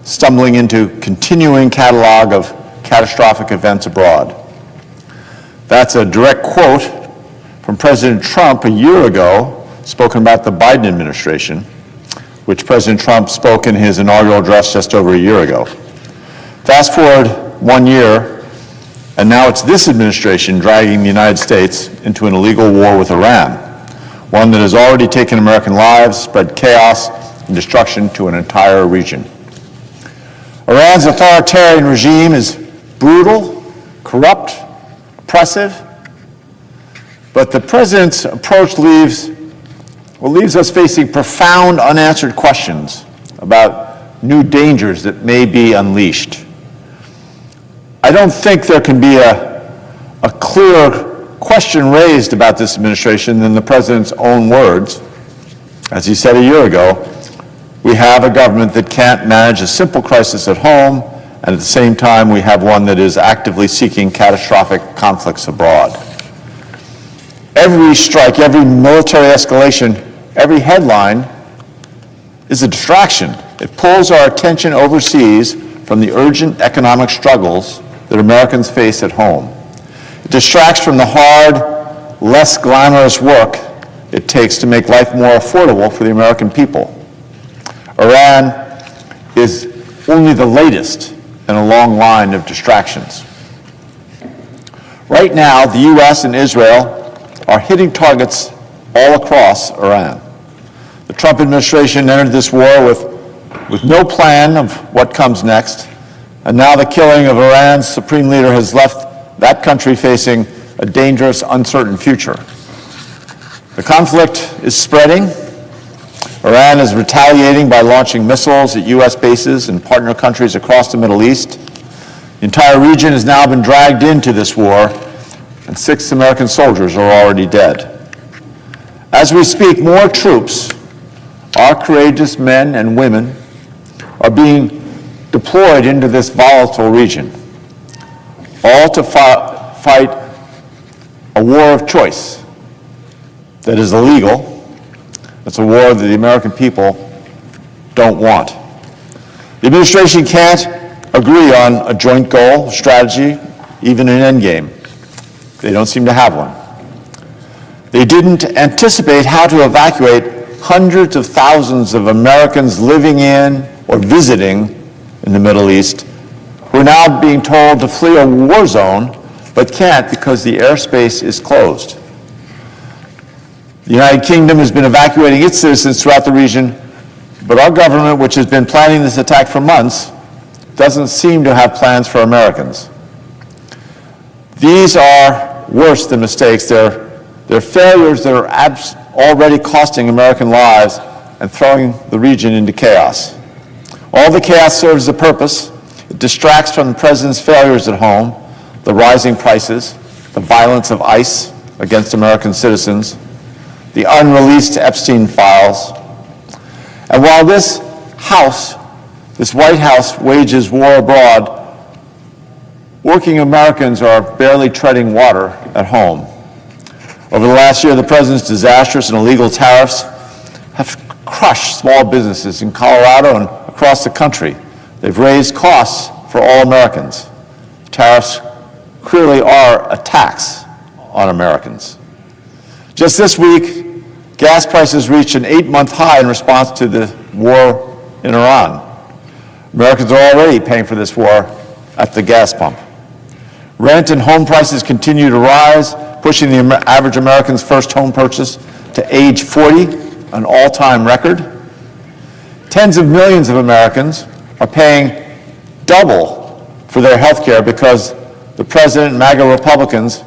stumbling into continuing catalog of catastrophic events abroad. That's a direct quote from President Trump a year ago, spoken about the Biden administration, which President Trump spoke in his inaugural address just over a year ago. Fast forward 1 year, and now it's this administration dragging the United States into an illegal war with Iran, one that has already taken American lives, spread chaos and destruction to an entire region. Iran's authoritarian regime is brutal, corrupt, oppressive, but the president's approach leaves us facing profound unanswered questions about new dangers that may be unleashed. I don't think there can be a clearer question raised about this administration than the president's own words. As he said a year ago, we have a government that can't manage a simple crisis at home, and at the same time we have one that is actively seeking catastrophic conflicts abroad. Every strike, every military escalation, every headline is a distraction. It pulls our attention overseas from the urgent economic struggles that Americans face at home. It distracts from the hard, less glamorous work it takes to make life more affordable for the American people. Iran is only the latest in a long line of distractions. Right now, the U.S. and Israel are hitting targets all across Iran. The Trump administration entered this war with no plan of what comes next, and now the killing of Iran's supreme leader has left that country facing a dangerous, uncertain future. The conflict is spreading. Iran is retaliating by launching missiles at U.S. bases and partner countries across the Middle East. The entire region has now been dragged into this war, and 6 American soldiers are already dead. As we speak, more troops, our courageous men and women, are being deployed into this volatile region, all to fight a war of choice that is illegal. It's a war that the American people don't want. The administration can't agree on a joint goal, strategy, even an end game. They don't seem to have one. They didn't anticipate how to evacuate hundreds of thousands of Americans living in or visiting in the Middle East who are now being told to flee a war zone but can't because the airspace is closed. The United Kingdom has been evacuating its citizens throughout the region, but our government, which has been planning this attack for months, doesn't seem to have plans for Americans. These are worse than mistakes. They're failures that are already costing American lives and throwing the region into chaos. All the chaos serves a purpose. It distracts from the president's failures at home, the rising prices, the violence of ICE against American citizens, the unreleased Epstein files. And while this White House wages war abroad, working Americans are barely treading water at home. Over the last year, the president's disastrous and illegal tariffs have crushed small businesses in Colorado and across the country. They've raised costs for all Americans. Tariffs clearly are a tax on Americans. Just this week, gas prices reached an 8-month high in response to the war in Iran. Americans are already paying for this war at the gas pump. Rent and home prices continue to rise, pushing the average American's first home purchase to age 40, an all-time record. Tens of millions of Americans are paying double for their health care because the president and MAGA Republicans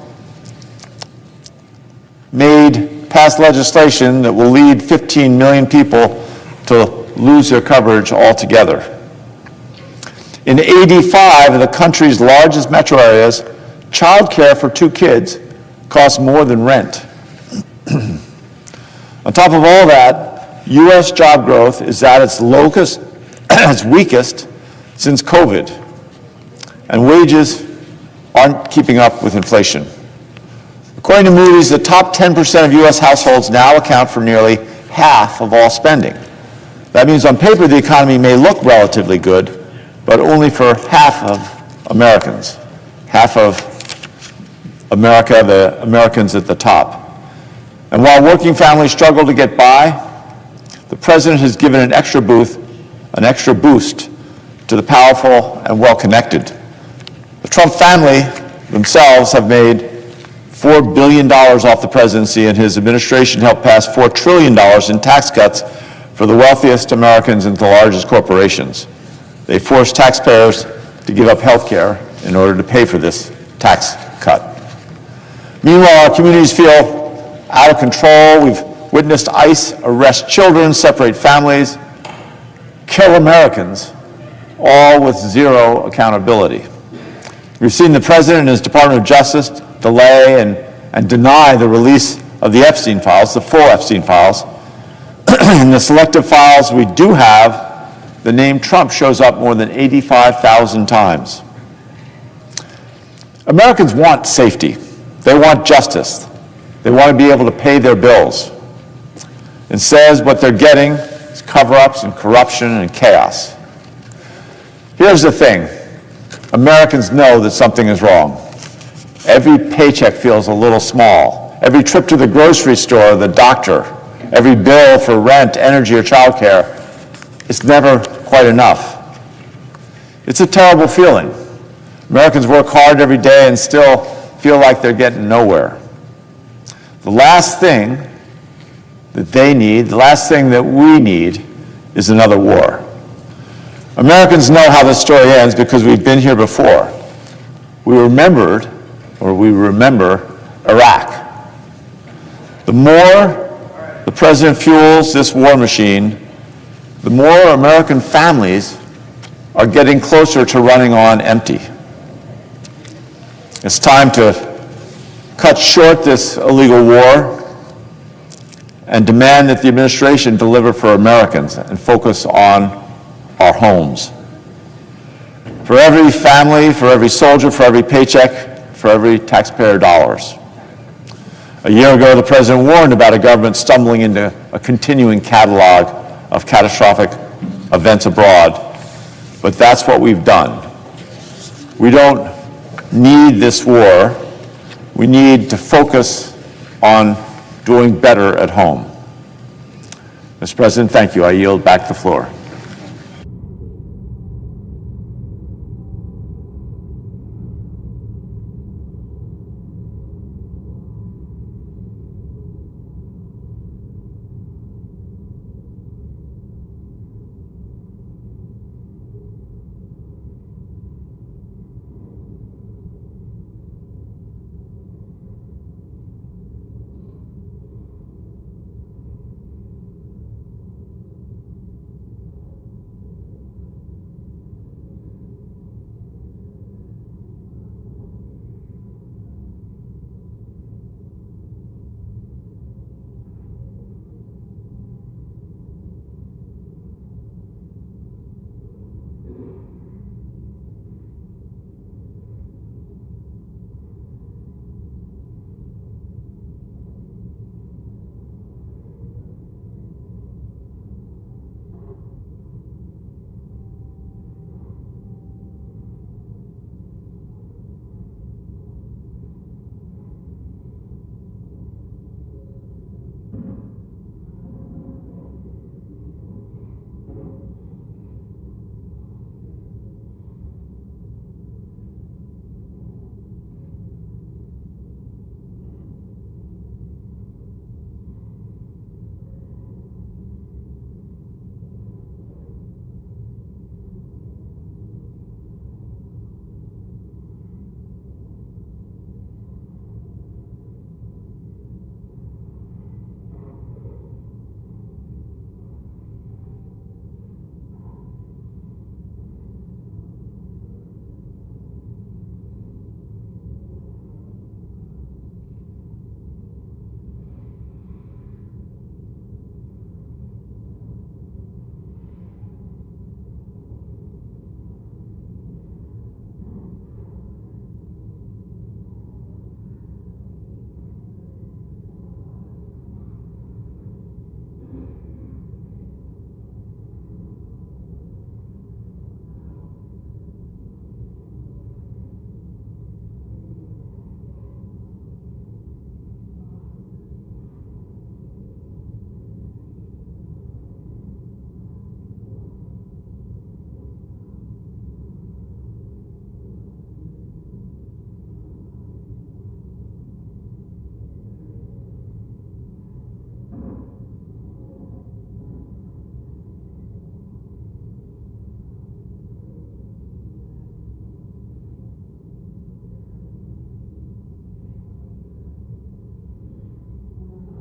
passed legislation that will lead 15 million people to lose their coverage altogether. In 85 of the country's largest metro areas, child care for 2 kids costs more than rent. On top of all that, U.S. job growth is at its weakest since COVID, and wages aren't keeping up with inflation. According to Moody's, the top 10% of U.S. households now account for nearly half of all spending. That means on paper the economy may look relatively good, but only for half of Americans, half of America, the Americans at the top. And while working families struggle to get by, the president has given an extra boost to the powerful and well-connected. The Trump family themselves have made $4 billion off the presidency, and his administration helped pass $4 trillion in tax cuts for the wealthiest Americans and the largest corporations. They forced taxpayers to give up health care in order to pay for this tax cut. Meanwhile, our communities feel out of control. We've witnessed ICE arrest children, separate families, kill Americans, all with zero accountability. We've seen the president and his Department of Justice delay and deny the release of the Epstein files, the full Epstein files. In the selective files we do have, the name Trump shows up more than 85,000 times. Americans want safety. They want justice. They want to be able to pay their bills. Instead, what they're getting is cover-ups and corruption and chaos. Here's the thing. Americans know that something is wrong. Every paycheck feels a little small. Every trip to the grocery store or the doctor, every bill for rent, energy, or childcare, it's never quite enough. It's a terrible feeling. Americans work hard every day and still feel like they're getting nowhere. The last thing that they need, the last thing that we need, is another war. Americans know how this story ends because we've been here before. We remember Iraq. The more the president fuels this war machine, the more American families are getting closer to running on empty. It's time to cut short this illegal war and demand that the administration deliver for Americans and focus on our homes. For every family, for every soldier, for every paycheck, for every taxpayer dollars. A year ago, the president warned about a government stumbling into a continuing catalog of catastrophic events abroad, but that's what we've done. We don't need this war. We need to focus on doing better at home. Mr. President, thank you. I yield back the floor.